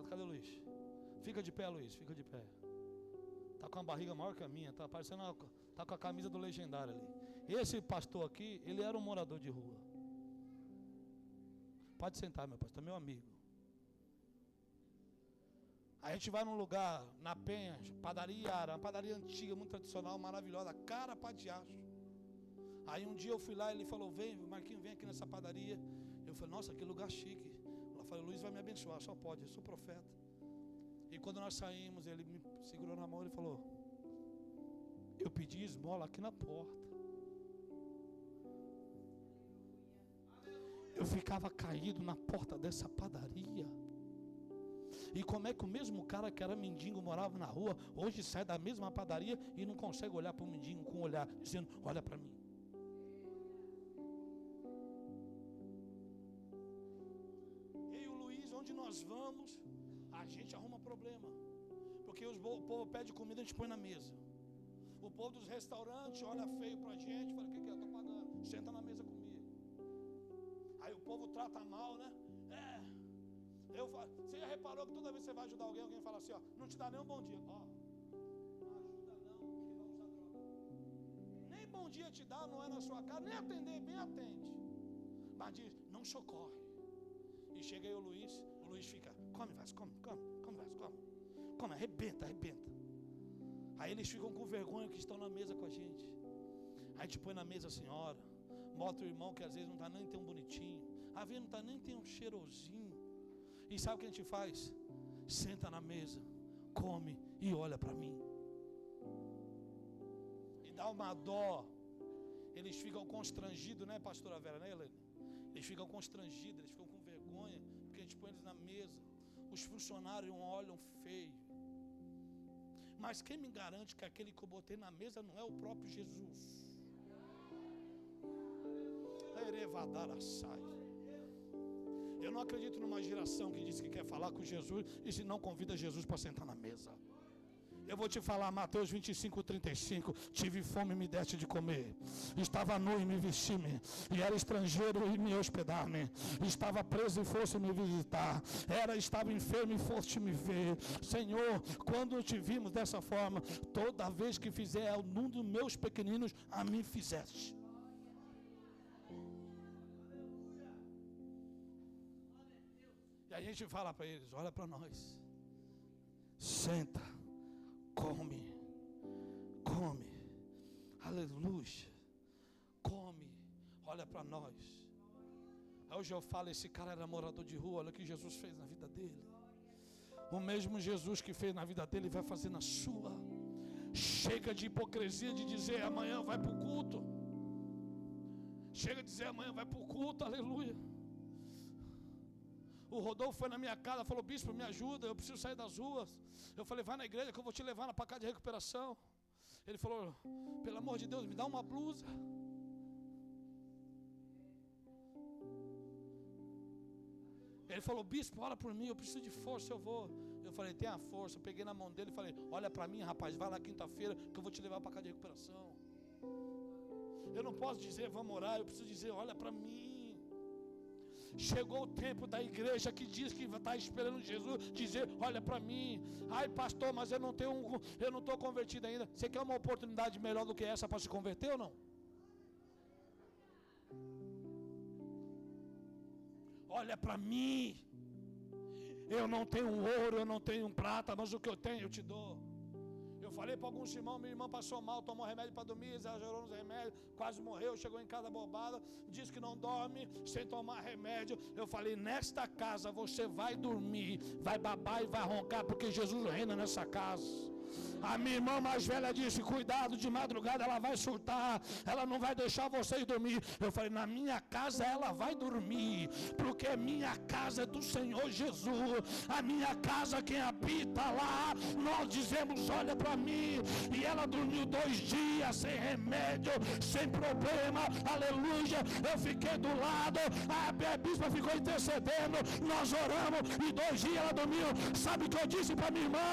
Cadê o Luiz? Fica de pé, Luiz, fica de pé. Está com uma barriga maior que a minha, está parecendo, está com a camisa do legendário ali. Esse pastor aqui, ele era um morador de rua. Pode sentar, meu pastor, meu amigo. A gente vai num lugar, na Penha, padaria Ara, uma padaria antiga, muito tradicional, maravilhosa, cara pra diacho. Aí um dia eu fui lá e ele falou, vem, Marquinhos, vem aqui nessa padaria. Eu falei, nossa, que lugar chique. Ela falou, Luiz vai me abençoar, só pode, eu sou profeta. E quando nós saímos, ele me segurou na mão e falou, eu pedi esmola aqui na porta. Eu ficava caído na porta dessa padaria. E como é que o mesmo cara que era mendigo, morava na rua, hoje sai da mesma padaria e não consegue olhar para o mendigo com um olhar, dizendo, olha para mim. Eu e o Luiz, onde nós vamos, a gente arruma problema. Porque o povo pede comida, a gente põe na mesa. O povo dos restaurantes olha feio para a gente, fala, o que é? Eu estou pagando, senta na mesa comigo. Aí o povo trata mal, né? Você já reparou que toda vez que você vai ajudar alguém, alguém fala assim, ó, não te dá nem um bom dia. Ó, não ajuda não, porque vai usar droga. Nem bom dia te dá, não é na sua casa, nem atender, bem atende. Mas diz, não socorre. E chega aí o Luiz fica, come, Vasco, come, Vasco, come. Come, arrebenta. Aí eles ficam com vergonha que estão na mesa com a gente. Aí a gente põe na mesa a senhora, bota o irmão que às vezes não está nem tão bonitinho, às vezes não está nem tem um cheirosinho. E sabe o que a gente faz? Senta na mesa, come e olha para mim. E dá uma dó. Eles ficam constrangidos, né, pastora Vera, né, Helene? Eles ficam constrangidos, eles ficam com vergonha, porque a gente põe eles na mesa. Os funcionários olham feio. Mas quem me garante que aquele que eu botei na mesa não é o próprio Jesus? Eu não acredito numa geração que diz que quer falar com Jesus e se não convida Jesus para sentar na mesa. Eu vou te falar, Mateus 25:35. Tive fome e me deste de comer. Estava nu e me vesti-me. E era estrangeiro e me hospedar-me. Estava preso e fosse me visitar. Estava enfermo e foste me ver. Senhor, quando te vimos dessa forma, toda vez que fizer um dos meus pequeninos, a mim fizeste. E a gente fala para eles, olha para nós. Senta. Come. Aleluia. Come, olha para nós. Hoje eu falo, esse cara era morador de rua, olha o que Jesus fez na vida dele. O mesmo Jesus que fez na vida dele vai fazer na sua. Chega de hipocrisia de dizer amanhã vai para o culto. Chega de dizer amanhã vai para o culto, aleluia. O Rodolfo foi na minha casa, falou: bispo, me ajuda, eu preciso sair das ruas. Eu falei: vai na igreja que eu vou te levar para casa de recuperação. Ele falou: pelo amor de Deus, me dá uma blusa. Ele falou: bispo, ora por mim, eu preciso de força, eu vou. Eu falei: tenha força. Eu peguei na mão dele e falei: olha para mim, rapaz, vai lá quinta-feira que eu vou te levar para casa de recuperação. Eu não posso dizer vamos orar, eu preciso dizer olha para mim. Chegou o tempo da igreja que diz que está esperando Jesus dizer olha para mim. Ai pastor, mas eu não estou convertido ainda. Você quer uma oportunidade melhor do que essa para se converter ou não? Olha para mim. Eu não tenho ouro, eu não tenho prata, mas o que eu tenho eu te dou. Eu falei para alguns irmãos, minha irmã passou mal, tomou remédio para dormir, exagerou nos remédios, quase morreu, chegou em casa bobada, disse que não dorme sem tomar remédio. Eu falei: nesta casa você vai dormir, vai babar e vai roncar, porque Jesus reina nessa casa. A minha irmã mais velha disse: cuidado, de madrugada ela vai surtar, ela não vai deixar vocês dormir. Eu falei: na minha casa ela vai dormir, porque minha casa é do Senhor Jesus. A minha casa, quem habita lá, nós dizemos olha para mim. E ela dormiu 2 dias sem remédio, sem problema, aleluia. Eu fiquei do lado, a bispa ficou intercedendo, nós oramos e 2 dias ela dormiu. Sabe o que eu disse para minha irmã?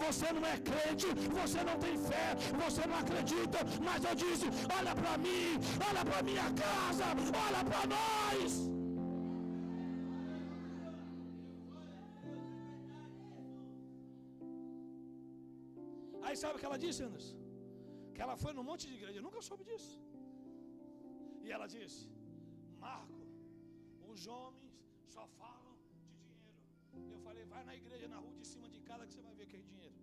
Você não é crente, você não tem fé, você não acredita, mas eu disse: olha para mim, olha para minha casa, olha para nós. Aí sabe o que ela disse, Anderson? Que ela foi num monte de igreja, eu nunca soube disso. E ela disse: Marco, os homens só falam de dinheiro. Eu falei: vai na igreja na rua de cima de casa que você vai ver que é dinheiro.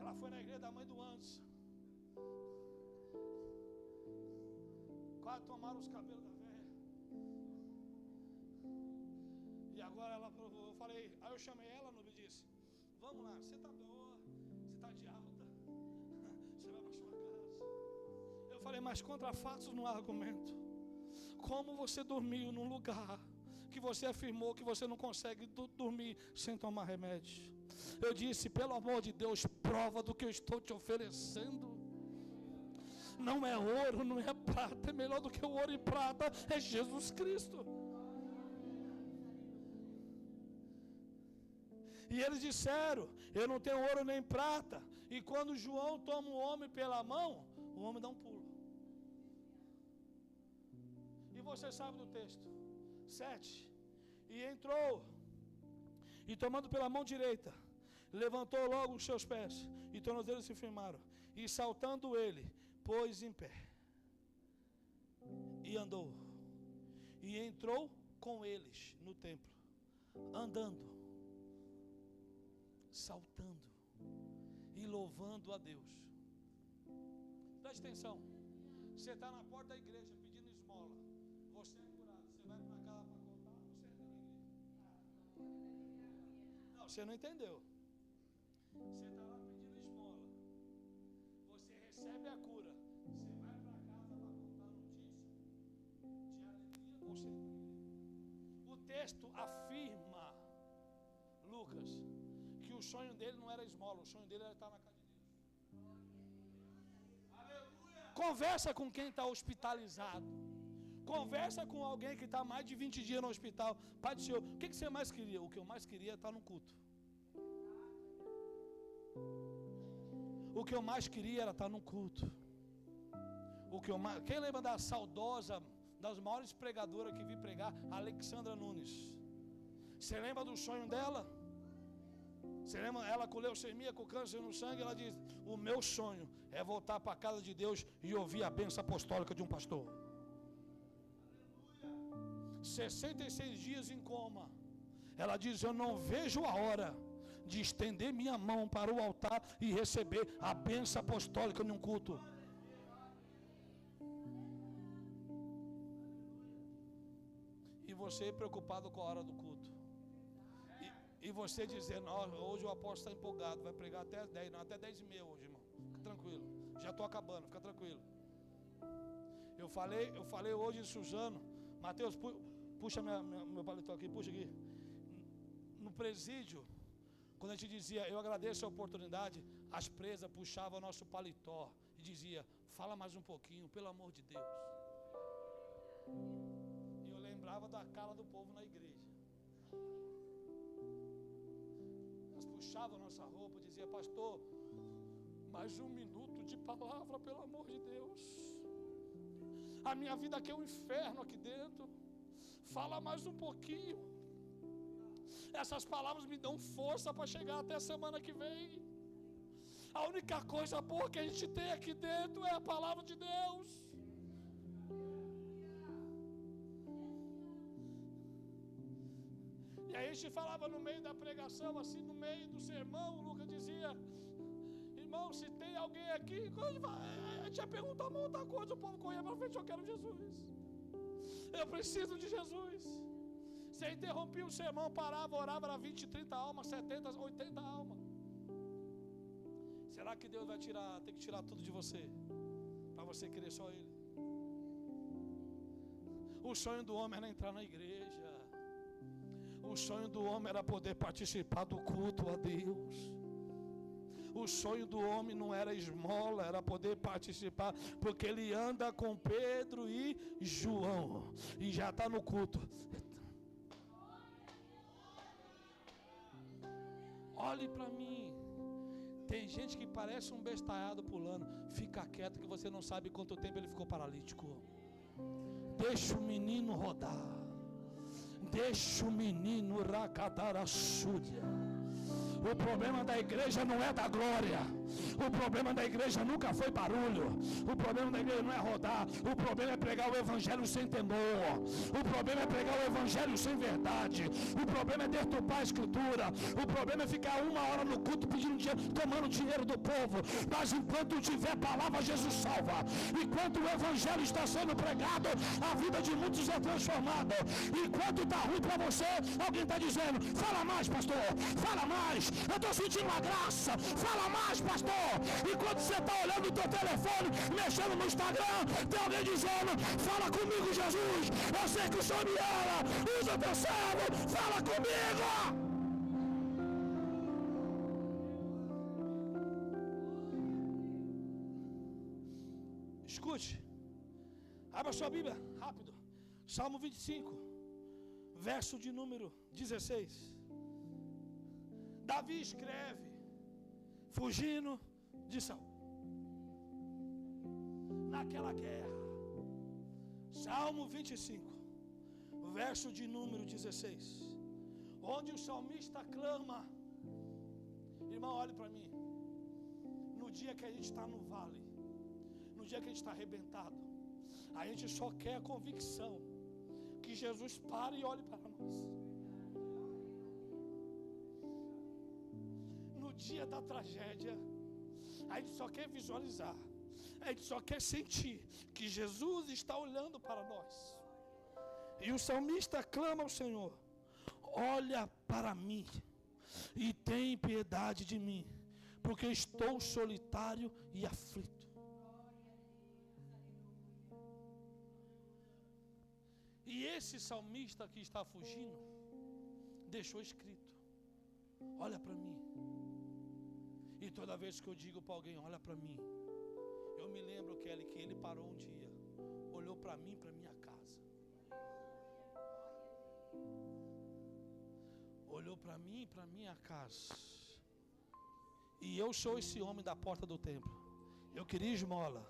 Ela foi na igreja da mãe do Anderson. Quase tomaram os cabelos da velha. E agora ela provou. Eu falei, aí eu chamei ela e disse: vamos lá, você está boa, você está de alta, você vai para sua casa. Eu falei: mas contra fatos não há argumento. Como você dormiu num lugar que você afirmou que você não consegue dormir sem tomar remédio? Eu disse: pelo amor de Deus, prova do que eu estou te oferecendo. Não é ouro, não é prata, é melhor do que o ouro e prata, é Jesus Cristo. E eles disseram: eu não tenho ouro nem prata. E quando João toma o homem pela mão, o homem dá um pulo. E você sabe do texto 7. E entrou, e tomando pela mão direita, levantou logo os seus pés, e tornozelos se firmaram. E saltando ele, pôs em pé, e andou. E entrou com eles no templo, andando, saltando e louvando a Deus. Preste atenção. Você está na porta da igreja pedindo esmola. Você é curado. Você vai para casa para contar. Você entra na igreja. Não, você não entendeu. Você está lá pedindo esmola. Você recebe a cura. Você vai para casa para contar notícia de alegria. Você entra na igreja. O texto afirma, Lucas, que o sonho dele não era esmola, o sonho dele era estar na casa de Deus. Aleluia. Conversa com quem está hospitalizado. Conversa com alguém que está mais de 20 dias no hospital. Pai do Senhor, o que você mais queria? O que eu mais queria é estar no culto. O que eu mais queria era estar no culto. Quem lembra da saudosa, das maiores pregadoras que vi pregar, Alexandra Nunes? Você lembra do sonho dela? Você lembra ela com leucemia, com câncer no sangue? Ela diz: o meu sonho é voltar para a casa de Deus e ouvir a bênção apostólica de um pastor. 66 dias em coma. Ela diz: eu não vejo a hora de estender minha mão para o altar e receber a bênção apostólica num culto. E você preocupado com a hora do culto. E você dizendo, hoje o apóstolo está empolgado, vai pregar até 10, não, até 10h30 hoje, irmão. Fica tranquilo, já estou acabando, fica tranquilo. Eu falei hoje, Suzano, Mateus, puxa meu paletó aqui, puxa aqui. No presídio, quando a gente dizia, eu agradeço a oportunidade, as presas puxavam nosso paletó e dizia, fala mais um pouquinho, pelo amor de Deus. E eu lembrava da cara do povo na igreja. Elas puxavam nossa roupa e dizia, pastor, mais um minuto de palavra, pelo amor de Deus. A minha vida aqui é um inferno aqui dentro. Fala mais um pouquinho. Essas palavras me dão força para chegar até a semana que vem. A única coisa boa que a gente tem aqui dentro é a palavra de Deus. E aí a gente falava no meio da pregação, assim, no meio do sermão, o Lucas dizia, irmão, se tem alguém aqui, a gente ia perguntar uma outra coisa, o povo corria para frente, eu quero Jesus. Eu preciso de Jesus. Você interrompia o sermão, parava, orava, era 20, 30 almas, 70, 80 almas. Será que Deus vai ter que tirar tudo de você, para você querer só Ele? O sonho do homem era entrar na igreja. O sonho do homem era poder participar do culto a Deus. O sonho do homem não era esmola, era poder participar, porque ele anda com Pedro e João, e já está no culto. Olhe para mim. Tem gente que parece um bestalhado pulando. Fica quieto que você não sabe quanto tempo ele ficou paralítico. Deixa o menino rodar. Deixa o menino racatar a súria. O problema da igreja não é da glória. O problema da igreja nunca foi barulho. O problema da igreja não é rodar. O problema é pregar o evangelho sem temor. O problema é pregar o evangelho sem verdade. O problema é deturpar a escritura. O problema é ficar 1 hora no culto pedindo dinheiro, tomando dinheiro do povo. Mas enquanto tiver palavra, Jesus salva. Enquanto o evangelho está sendo pregado, a vida de muitos é transformada. Enquanto está ruim para você, alguém está dizendo, fala mais, pastor, fala mais. Eu estou sentindo uma graça, fala mais, pastor. Enquanto você está olhando o teu telefone, mexendo no Instagram, tem alguém dizendo, fala comigo, Jesus, eu sei que o Senhor me ama, usa teu servo, fala comigo. Escute, abra sua Bíblia, rápido, Salmo 25, verso de número 16. Davi escreve, fugindo de Saul, naquela guerra. Salmo 25, verso de número 16, onde o salmista clama. Irmão, olhe para mim. No dia que a gente está no vale, no dia que a gente está arrebentado, a gente só quer a convicção que Jesus pare e olhe para nós. No dia da tragédia, a gente só quer visualizar, a gente só quer sentir que Jesus está olhando para nós. E o salmista clama ao Senhor: olha para mim e tem piedade de mim, porque estou solitário e aflito. E esse salmista que está fugindo deixou escrito: olha para mim. E toda vez que eu digo para alguém, olha para mim, eu me lembro, Kelly, que ele parou um dia, olhou para mim, para minha casa. Olhou para mim e para minha casa. E eu sou esse homem da porta do templo. Eu queria esmola,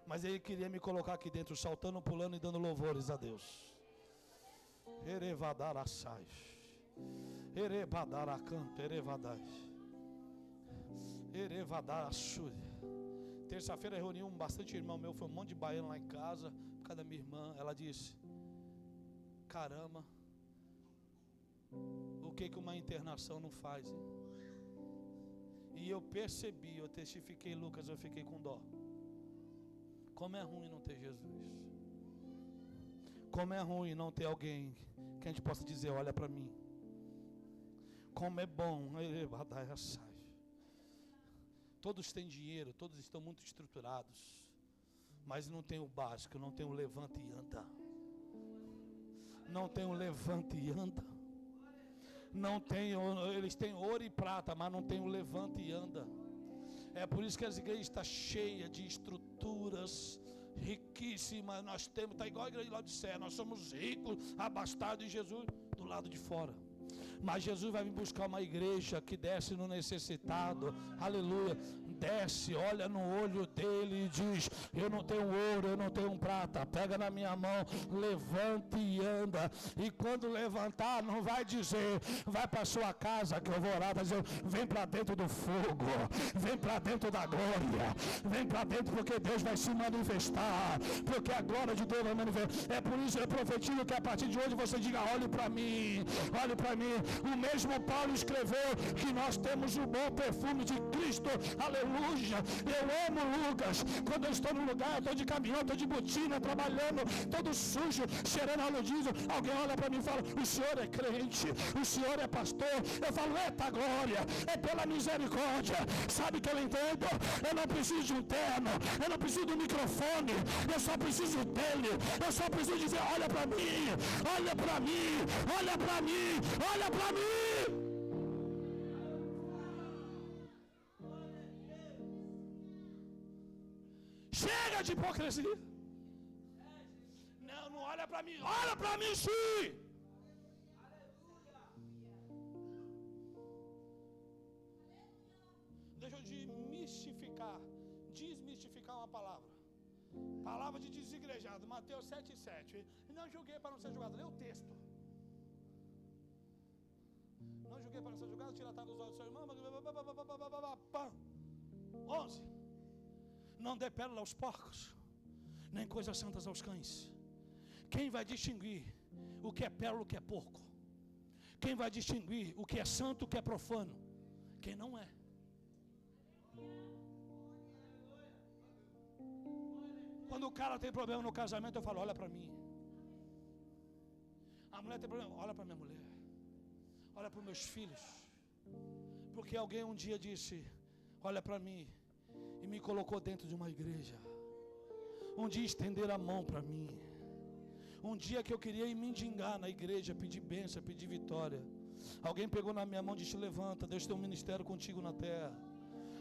mas ele queria me colocar aqui dentro, saltando, pulando e dando louvores a Deus. Erevadar assai, erebadar a canta, erevadai, erevadar a súria. Terça-feira reuni bastante irmão meu, foi um monte de baiano lá em casa, por causa da minha irmã. Ela disse: caramba, o que uma internação não faz, hein? E eu percebi, eu testifiquei, Lucas, eu fiquei com dó. Como é ruim não ter Jesus. Como é ruim não ter alguém que a gente possa dizer, olha para mim. Como é bom. Todos têm dinheiro, todos estão muito estruturados, mas não tem o básico, não tem o levanta e anda. Não tem o levanta e anda. Não tem, eles têm ouro e prata, mas não tem o levanta e anda. É por isso que as igrejas estão cheias de estruturas riquíssimas. Nós temos, está igual a igreja lá de Sé, nós somos ricos, abastados, e Jesus do lado de fora. Mas Jesus vai vir buscar uma igreja que desce no necessitado, aleluia, desce, olha no olho dele e diz, eu não tenho ouro, eu não tenho prata, pega na minha mão, levanta e anda. E quando levantar, não vai dizer, vai para sua casa que eu vou orar, vai dizer, vem para dentro do fogo, vem para dentro da glória, vem para dentro, porque Deus vai se manifestar, porque a glória de Deus vai manifestar. É por isso que eu profetizo que a partir de hoje você diga, olhe para mim, olhe para mim. O mesmo Paulo escreveu que nós temos o bom perfume de Cristo, aleluia. Eu amo Lucas, quando eu estou no lugar, eu estou de caminhão, estou de botina, trabalhando, todo sujo, cheirando óleo diesel, alguém olha para mim e fala, o senhor é crente, o senhor é pastor. Eu falo, eita glória, é pela misericórdia. Sabe o que eu entendo? Eu não preciso de um terno, eu não preciso de um microfone, eu só preciso dele, eu só preciso dizer, olha para mim, olha para mim, olha para mim, olha para mim. Chega de hipocrisia. Não, não olha para mim, olha para mim sim. Deixa eu desmistificar uma palavra. Palavra de desigrejado, Mateus 7,7. Não julguei para não ser julgado. Lê o texto. Não julguei para não ser julgado, tira a dos olhos do seu irmão. 11. Não dê pérola aos porcos, nem coisas santas aos cães. Quem vai distinguir o que é pérola e o que é porco? Quem vai distinguir o que é santo e o que é profano? Quem não é. Quando o cara tem problema no casamento, eu falo, olha para mim. A mulher tem problema, olha para minha mulher. Olha para os meus filhos. Porque alguém um dia disse, olha para mim, e me colocou dentro de uma igreja. Um dia estenderam a mão para mim. Um dia que eu queria ir mendigar na igreja, pedir bênção, pedir vitória. Alguém pegou na minha mão e disse, levanta, Deus tem um ministério contigo na terra.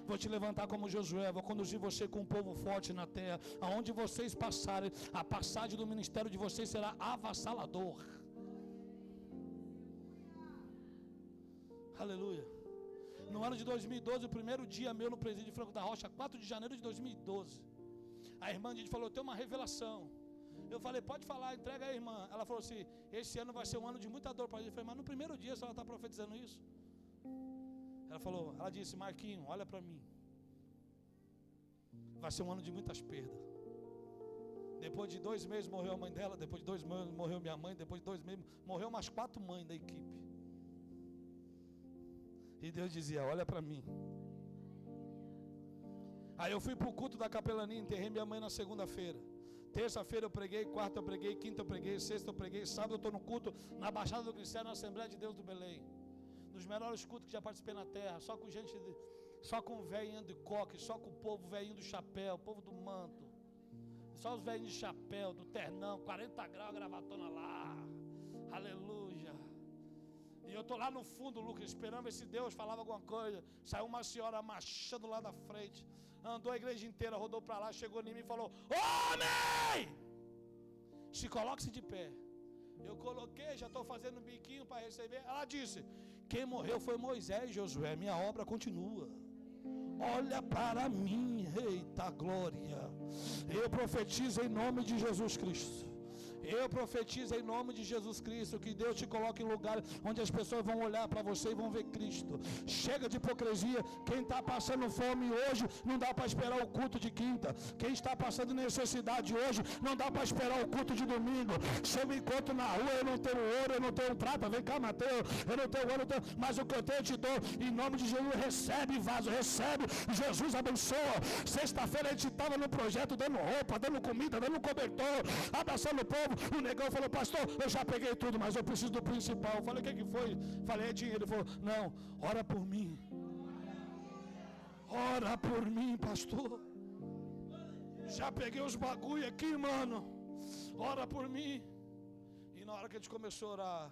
Vou te levantar como Josué, vou conduzir você com um povo forte na terra. Aonde vocês passarem, a passagem do ministério de vocês será avassalador. Aleluia. No ano de 2012, o primeiro dia meu no presídio de Franco da Rocha, 4 de janeiro de 2012. A irmã Didi falou, tem uma revelação. Eu falei, pode falar, entrega aí, irmã. Ela falou assim, esse ano vai ser um ano de muita dor para a gente. Eu falei, mas no primeiro dia a senhora está profetizando isso? Ela disse, Marquinho, olha para mim. Vai ser um ano de muitas perdas. Depois de 2 meses morreu a mãe dela, depois de 2 meses morreu minha mãe, depois de 2 meses morreu umas 4 mães da equipe. E Deus dizia, olha para mim. Aí eu fui para o culto da capelania, enterrei minha mãe na segunda-feira. Terça-feira eu preguei, quarta eu preguei, quinta eu preguei, sexta eu preguei, sábado eu estou no culto na Baixada do Cristiano, na Assembleia de Deus do Belém. Dos melhores cultos que já participei na terra, só com gente, só com velhinho de coque, só com o povo velhinho do chapéu, o povo do manto. Só os velhinhos de chapéu, do ternão, 40 graus, gravatona lá. Aleluia. E eu estou lá no fundo, Lucas, esperando ver se Deus falava alguma coisa. Saiu uma senhora marchando lá da frente. Andou a igreja inteira, rodou para lá, chegou em mim e falou, homem! Se coloque-se de pé. Eu coloquei, já estou fazendo um biquinho para receber. Ela disse, quem morreu foi Moisés, Josué, minha obra continua. Olha para mim, eita glória. Eu profetizo em nome de Jesus Cristo. Eu profetizo em nome de Jesus Cristo que Deus te coloque em lugar onde as pessoas vão olhar para você e vão ver Cristo. Chega de hipocrisia. Quem está passando fome hoje não dá para esperar o culto de quinta. Quem está passando necessidade hoje não dá para esperar o culto de domingo. Se eu me encontro na rua, eu não tenho ouro, eu não tenho prata. Vem cá, Mateus, eu não tenho ouro, mas o que eu tenho eu te dou. Em nome de Jesus, recebe vaso, recebe. Jesus abençoa. Sexta-feira a gente estava no projeto dando roupa, dando comida, dando cobertor, abraçando o povo. O negão falou: pastor, eu já peguei tudo, mas eu preciso do principal. Eu falei: o que foi? Falei: é dinheiro. Ele falou: não, ora por mim. Ora por mim, pastor. Já peguei os bagulho aqui, mano. Ora por mim. E na hora que a gente começou a orar,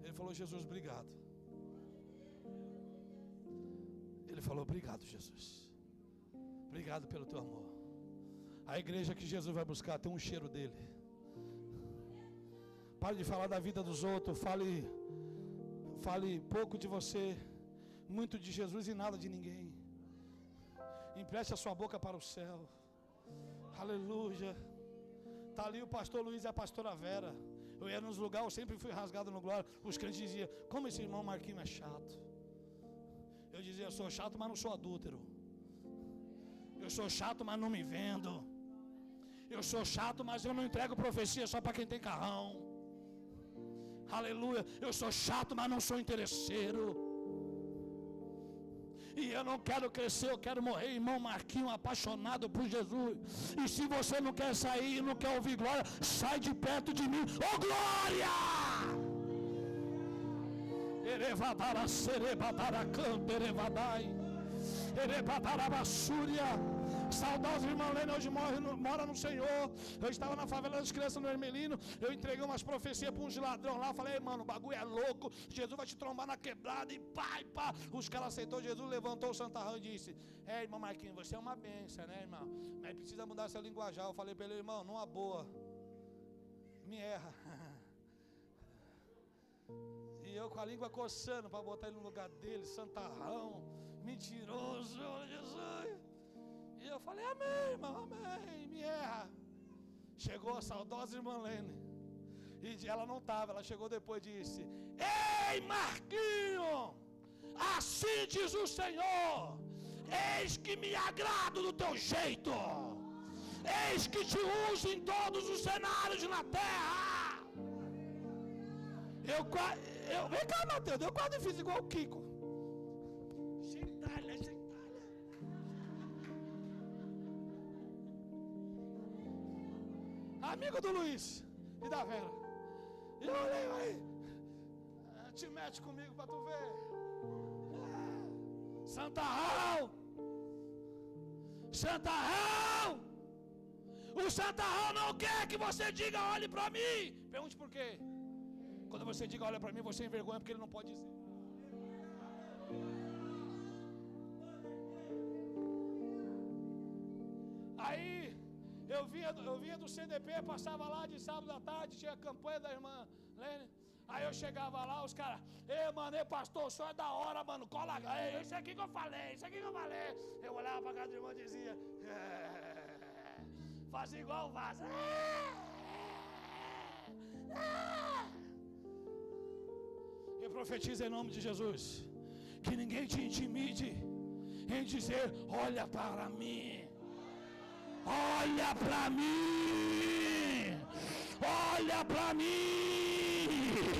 ele falou: Jesus, obrigado. Ele falou: obrigado, Jesus. Obrigado pelo teu amor. A igreja que Jesus vai buscar tem um cheiro dele. Pare de falar da vida dos outros. Fale pouco de você, muito de Jesus e nada de ninguém. Empreste a sua boca para o céu. Aleluia. Está ali o pastor Luiz e a pastora Vera. Eu ia nos lugares, eu sempre fui rasgado no glória. Os crentes diziam: como esse irmão Marquinhos é chato. Eu dizia: eu sou chato, mas não sou adúltero. Eu sou chato, mas não me vendo. Eu sou chato, mas eu não entrego profecia só para quem tem carrão. Aleluia. Eu sou chato, mas não sou interesseiro. E eu não quero crescer, eu quero morrer, irmão Marquinhos, apaixonado por Jesus. E se você não quer sair, não quer ouvir glória, sai de perto de mim. Ô glória! Erevadara serebadara canta, erevadai. Erebadara bassúria. Saudosa irmã Lena hoje mora no Senhor. Eu estava na favela das crianças no Hermelino. Eu entreguei umas profecias para uns ladrões lá. Falei: mano, o bagulho é louco. Jesus vai te trombar na quebrada. E pá, e pá. Os caras aceitou Jesus, levantou o santarrão e disse: irmão Marquinhos, você é uma bênção, né, irmão? Mas precisa mudar seu linguajar. Eu falei para ele: irmão, numa boa, me erra. E eu com a língua coçando para botar ele no lugar dele. Santarrão, mentiroso, Jesus. E eu falei: amém, irmão, amém, me erra. Chegou a saudosa irmã Lene. E ela não estava, ela chegou depois e disse: ei, Marquinho, assim diz o Senhor, eis que me agrado do teu jeito, eis que te uso em todos os cenários na terra. Vem cá, Mateus, eu quase fiz igual o Kiko. Gentalha. Amigo do Luiz e da Vera. E eu olhei aí. Te mete comigo pra tu ver. Santarrão. Santarrão. O Santarrão não quer que você diga: olhe pra mim. Pergunte por quê. Quando você diga: olha pra mim, você envergonha porque ele não pode dizer. Aí eu vinha do CDP, passava lá de sábado à tarde, tinha a campanha da irmã Lene. Aí eu chegava lá, os caras: ei, mano, pastor, o senhor é da hora, mano, cola, isso aqui que eu falei, Eu olhava pra casa do irmão e dizia: fazia igual o vaso. Eu profetizo em nome de Jesus que ninguém te intimide em dizer: olha para mim. Olha para mim, olha para mim.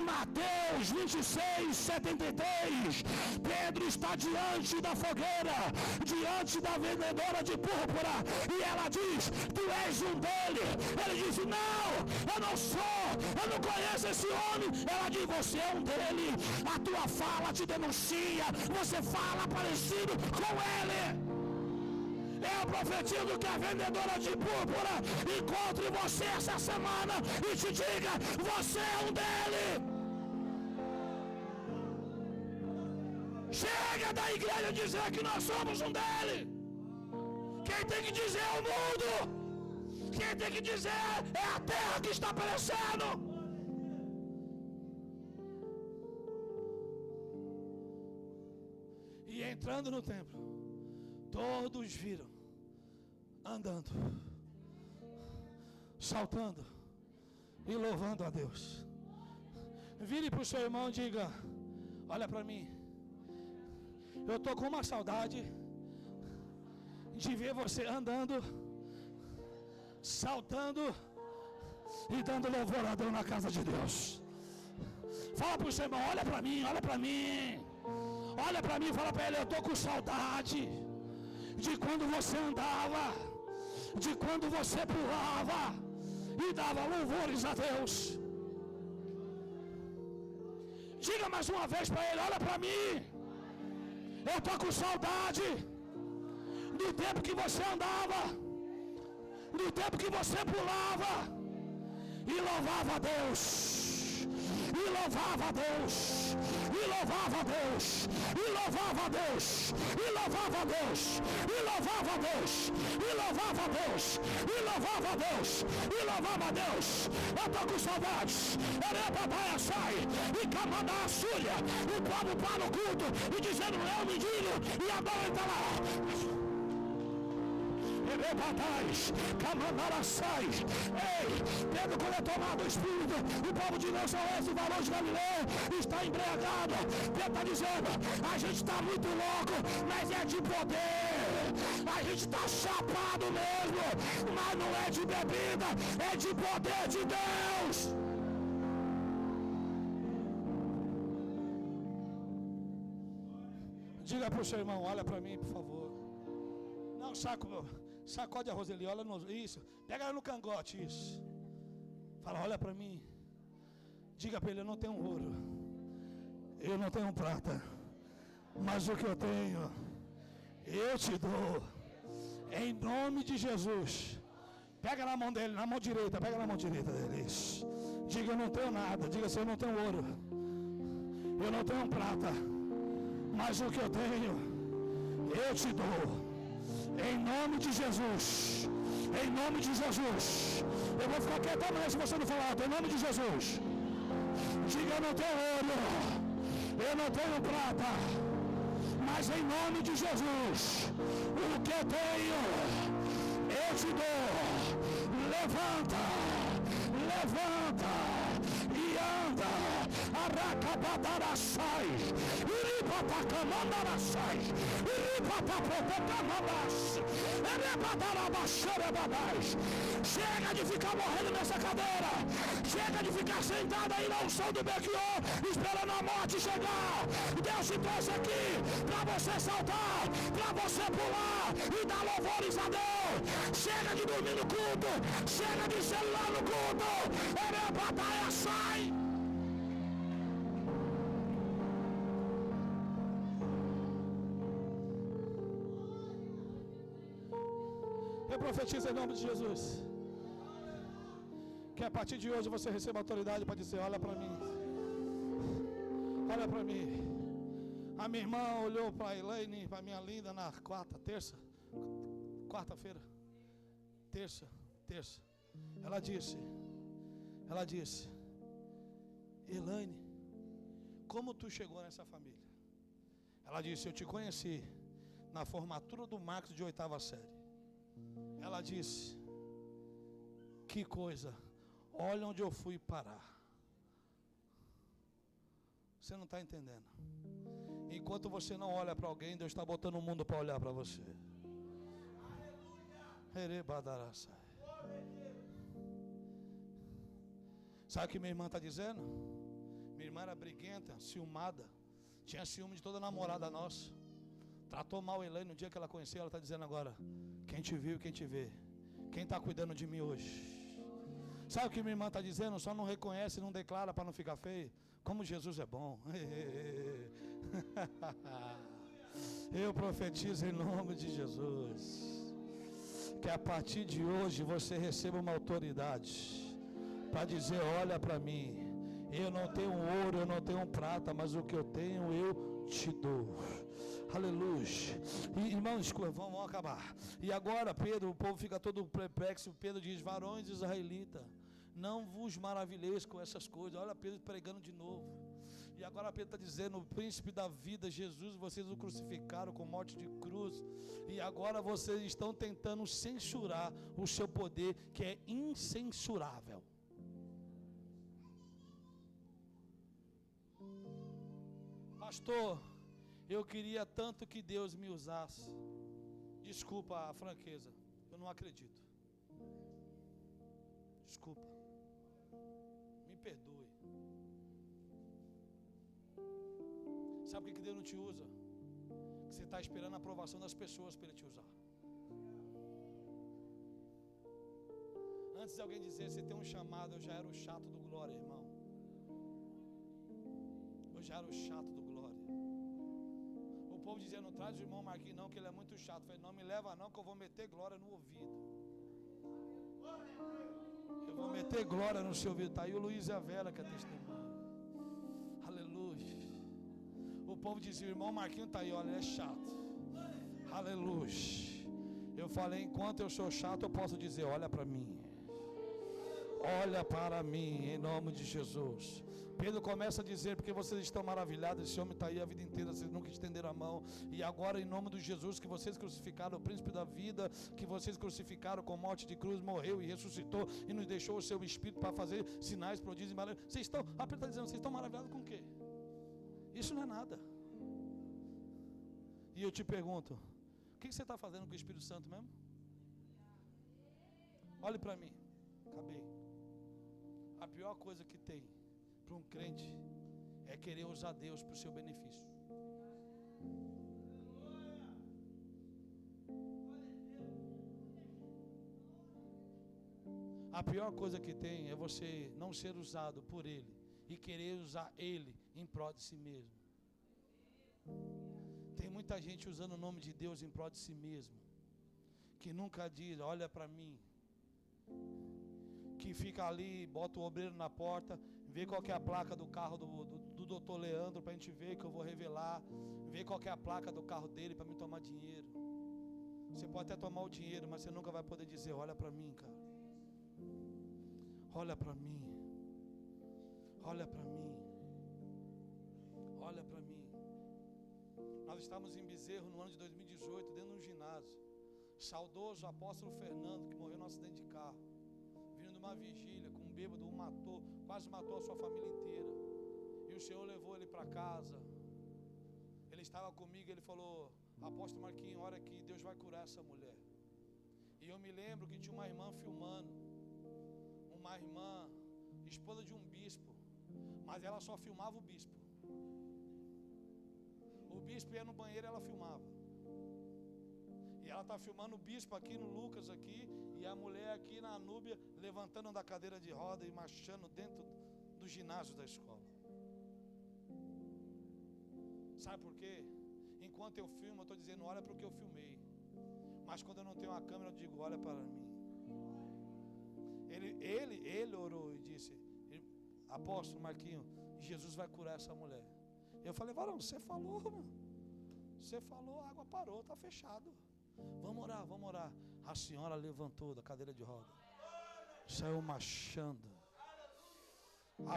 Mateus 26:73. Pedro está diante da fogueira, diante da vendedora de púrpura, e ela diz: tu és um dele. Ele diz: não, eu não sou, eu não conheço esse homem. Ela diz: você é um dele. A tua fala te denuncia, você fala parecido com ele. Eu profetizo que a vendedora de púrpura encontre você essa semana e te diga: você é um dele. Chega da igreja dizer que nós somos um dele. Quem tem que dizer é o mundo. Quem tem que dizer é a terra que está perecendo. E entrando no templo, todos viram andando, saltando, e louvando a Deus. Vire para o seu irmão e diga: olha para mim, eu estou com uma saudade de ver você andando, saltando e dando louvor a Deus na casa de Deus. Fala para o seu irmão: olha para mim, olha para mim. Olha para mim e fala para ele: eu estou com saudade de quando você andava, de quando você pulava e dava louvores a Deus. Diga mais uma vez para ele: olha para mim, eu estou com saudade do tempo que você andava, do tempo que você pulava e louvava a Deus, e louvava a Deus, e louvava a Deus, e louvava a Deus, e louvava a Deus, e louvava a Deus, e louvava a Deus, e louvava a Deus, e louvava a Deus. Eu estou com saudades. Erebadaia sai, e camada a súria, o povo para o culto e dizendo: eu menino, e agora ele está lá. Erebadais, camandara sai. Ei, Pedro, quando é tomado o Espírito, o povo de Deus são esses varões de Galileia, está embriagado. Pedro está dizendo: a gente está muito louco, mas é de poder. A gente está chapado mesmo, mas não é de bebida, é de poder de Deus. Diga para o seu irmão: olha para mim, por favor. Não, sacode a Roseli, olha no, isso, pega ela no cangote, isso. Fala: olha para mim. Diga para ele: eu não tenho ouro, eu não tenho prata, mas o que eu tenho, eu te dou, em nome de Jesus. Pega na mão dele, na mão direita, pega na mão direita dele, isso. Diga: eu não tenho nada. Diga assim: eu não tenho ouro, eu não tenho prata, mas o que eu tenho, eu te dou, em nome de Jesus. Em nome de Jesus. Eu vou ficar quieto amanhã se você não falar alto. Em nome de Jesus. Diga: eu não tenho ouro, eu não tenho prata, mas em nome de Jesus, o que eu tenho, eu te dou. Levanta, levanta e anda. Aracabadaraçai, iripatacamandaraçai, iripatapotacamadas, erebadarabaxerebadais. Chega de ficar morrendo nessa cadeira. Chega de ficar sentado aí na unção do Belchior, esperando a morte chegar. Deus te trouxe aqui para você saltar, para você pular e dar louvores a Deus. Chega de dormir no culto, chega de celular no culto. Erebadaia sai. Eu profetizo em nome de Jesus que a partir de hoje você receba autoridade para dizer: olha para mim, olha para mim. A minha irmã olhou para a Elaine, para a minha linda, na quarta-feira, terça, ela disse: Elaine, como tu chegou nessa família? Ela disse: eu te conheci na formatura do Marcos de 8ª série. Ela disse: que coisa, olha onde eu fui parar. Você não está entendendo. Enquanto você não olha para alguém, Deus está botando o mundo para olhar para você. Sabe o que minha irmã está dizendo? Minha irmã era briguenta, ciumada, tinha ciúme de toda namorada nossa, tratou mal a Elaine no dia que ela conheceu. Ela está dizendo agora: quem te viu, quem te vê, quem está cuidando de mim hoje? Sabe o que minha irmã está dizendo? Só não reconhece, não declara para não ficar feio. Como Jesus é bom. Eu profetizo em nome de Jesus que a partir de hoje você receba uma autoridade para dizer: olha para mim, eu não tenho ouro, eu não tenho prata, mas o que eu tenho eu te dou. Aleluia. Irmãos, vamos acabar. E agora Pedro, o povo fica todo perplexo. Pedro diz: varões israelitas, não vos maravilheis com essas coisas. Olha Pedro pregando de novo. E agora Pedro está dizendo: o príncipe da vida, Jesus, vocês o crucificaram com morte de cruz. E agora vocês estão tentando censurar o seu poder, que é incensurável. Pastor, eu queria tanto que Deus me usasse. Desculpa a franqueza, eu não acredito. Desculpa. Me perdoe. Sabe por que Deus não te usa? Que você está esperando a aprovação das pessoas para Ele te usar. Antes de alguém dizer, você tem um chamado, eu já era o chato do glória, irmão. Eu já era o chato do glória. O povo dizia, não traz o irmão Marquinhos não, que ele é muito chato. Eu falei, não me leva não, que eu vou meter glória no ouvido. Eu vou meter glória no seu ouvido. Está aí o Luiz e a Vera, que é testemunha. Aleluia. O povo dizia, o irmão Marquinhos está aí, olha, ele é chato. Aleluia. Eu falei, enquanto eu sou chato, eu posso dizer, olha para mim. Olha para mim, em nome de Jesus. Pedro começa a dizer, porque vocês estão maravilhados, esse homem está aí a vida inteira, vocês nunca estenderam a mão, e agora em nome de Jesus, que vocês crucificaram o príncipe da vida, que vocês crucificaram com morte de cruz, morreu e ressuscitou, e nos deixou o seu espírito para fazer sinais, prodígios e maravilhas. Vocês estão, Pedro está dizendo, vocês estão maravilhados com o quê? Isso não é nada. E eu te pergunto, o que você está fazendo com o Espírito Santo mesmo? Olhe para mim, acabei. A pior coisa que tem para um crente é querer usar Deus para o seu benefício. A pior coisa que tem é você não ser usado por Ele e querer usar Ele em prol de si mesmo. Tem muita gente usando o nome de Deus em prol de si mesmo, que nunca diz, olha para mim, que fica ali, bota o obreiro na porta, vê qual que é a placa do carro do doutor Leandro, para a gente ver que eu vou revelar, vê qual que é a placa do carro dele para me tomar dinheiro. Você pode até tomar o dinheiro, mas você nunca vai poder dizer, olha para mim, cara. Olha para mim. Olha para mim. Olha para mim. Nós estávamos em Bezerro no ano de 2018, dentro de um ginásio. Saudoso apóstolo Fernando, que morreu num acidente de carro, vindo de uma vigília com um bêbado, quase matou a sua família inteira. E o Senhor levou ele para casa. Ele estava comigo, ele falou, apóstolo Marquinhos, ora aqui, Deus vai curar essa mulher. E eu me lembro que tinha uma irmã filmando, uma irmã, esposa de um bispo, mas ela só filmava o bispo. O bispo ia no banheiro e ela filmava. E ela está filmando o bispo aqui no Lucas aqui, e a mulher aqui na Anúbia, levantando da cadeira de roda e marchando dentro do ginásio da escola. Sabe por quê? Enquanto eu filmo, eu estou dizendo, olha para o que eu filmei. Mas quando eu não tenho uma câmera, eu digo, olha para mim. Ele orou e disse, apóstolo Marquinhos, Jesus vai curar essa mulher. Eu falei, varão, você falou, mano. Você falou, a água parou, está fechado. Vamos orar, vamos orar. A senhora levantou da cadeira de roda, saiu marchando.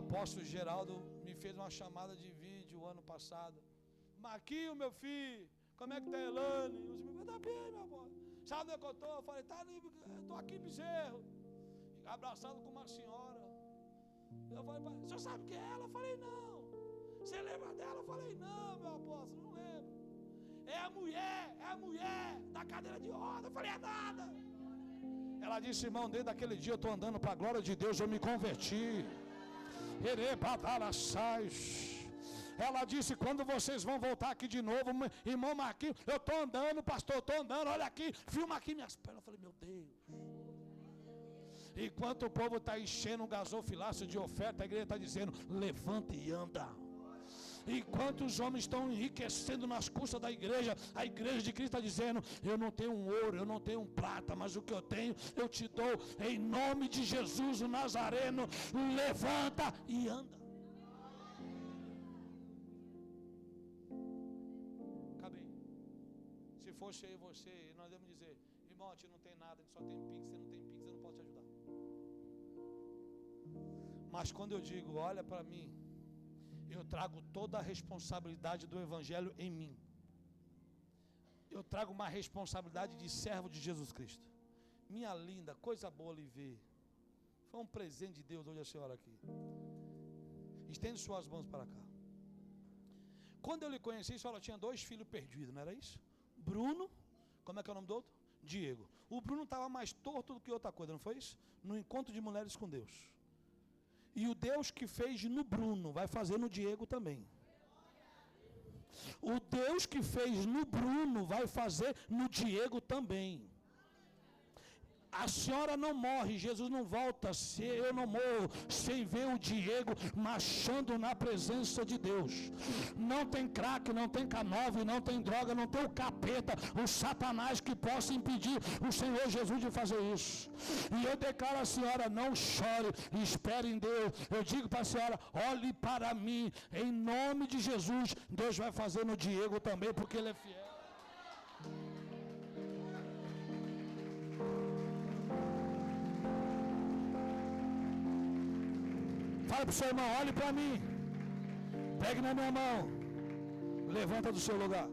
Apóstolo Geraldo me fez uma chamada de vídeo ano passado. Marquinhos, meu filho, como é que está a Elane? Está bem, meu amor. Sabe onde é que eu estou? Eu falei, estou aqui em Bezerro, abraçado com uma senhora. Eu falei, o senhor sabe quem é ela? Eu falei, não. Você lembra dela? Eu falei, não, meu apóstolo, não lembro. É a mulher da cadeira de roda. Eu falei, é nada. Ela disse, irmão, desde aquele dia eu estou andando para a glória de Deus, eu me converti. Ela disse, quando vocês vão voltar aqui de novo, irmão Marquinhos, eu estou andando, pastor, eu estou andando, olha aqui, filma aqui minhas pernas. Eu falei, meu Deus. Enquanto o povo está enchendo um gasofilácio de oferta, a igreja está dizendo, levanta e anda. Enquanto os homens estão enriquecendo nas custas da igreja, a igreja de Cristo está dizendo, eu não tenho um ouro, eu não tenho um prata, mas o que eu tenho, eu te dou, em nome de Jesus, o Nazareno, levanta e anda. Acabei. Se fosse eu e você, nós devemos dizer, irmão, a gente não tem nada, a gente só tem Pix, você não tem Pix, eu não posso te ajudar. Mas quando eu digo, olha para mim, eu trago toda a responsabilidade do Evangelho em mim. Eu trago uma responsabilidade de servo de Jesus Cristo. Minha linda, coisa boa lhe ver. Foi um presente de Deus hoje a senhora aqui. Estende suas mãos para cá. Quando eu lhe conheci, só ela tinha 2 filhos perdidos, não era isso? Bruno, como é que é o nome do outro? Diego. O Bruno estava mais torto do que outra coisa, não foi isso? No encontro de mulheres com Deus. E o Deus que fez no Bruno vai fazer no Diego também. O Deus que fez no Bruno vai fazer no Diego também. A senhora não morre, Jesus não volta, se eu não morro, sem ver o Diego marchando na presença de Deus. Não tem crack, não tem K9, não tem droga, não tem o capeta, o Satanás que possa impedir o Senhor Jesus de fazer isso. E eu declaro à senhora, não chore, espere em Deus. Eu digo para a senhora, olhe para mim, em nome de Jesus. Deus vai fazer no Diego também, porque ele é fiel. Fala para o seu irmão, olhe para mim. Pegue na minha mão. Levanta do seu lugar.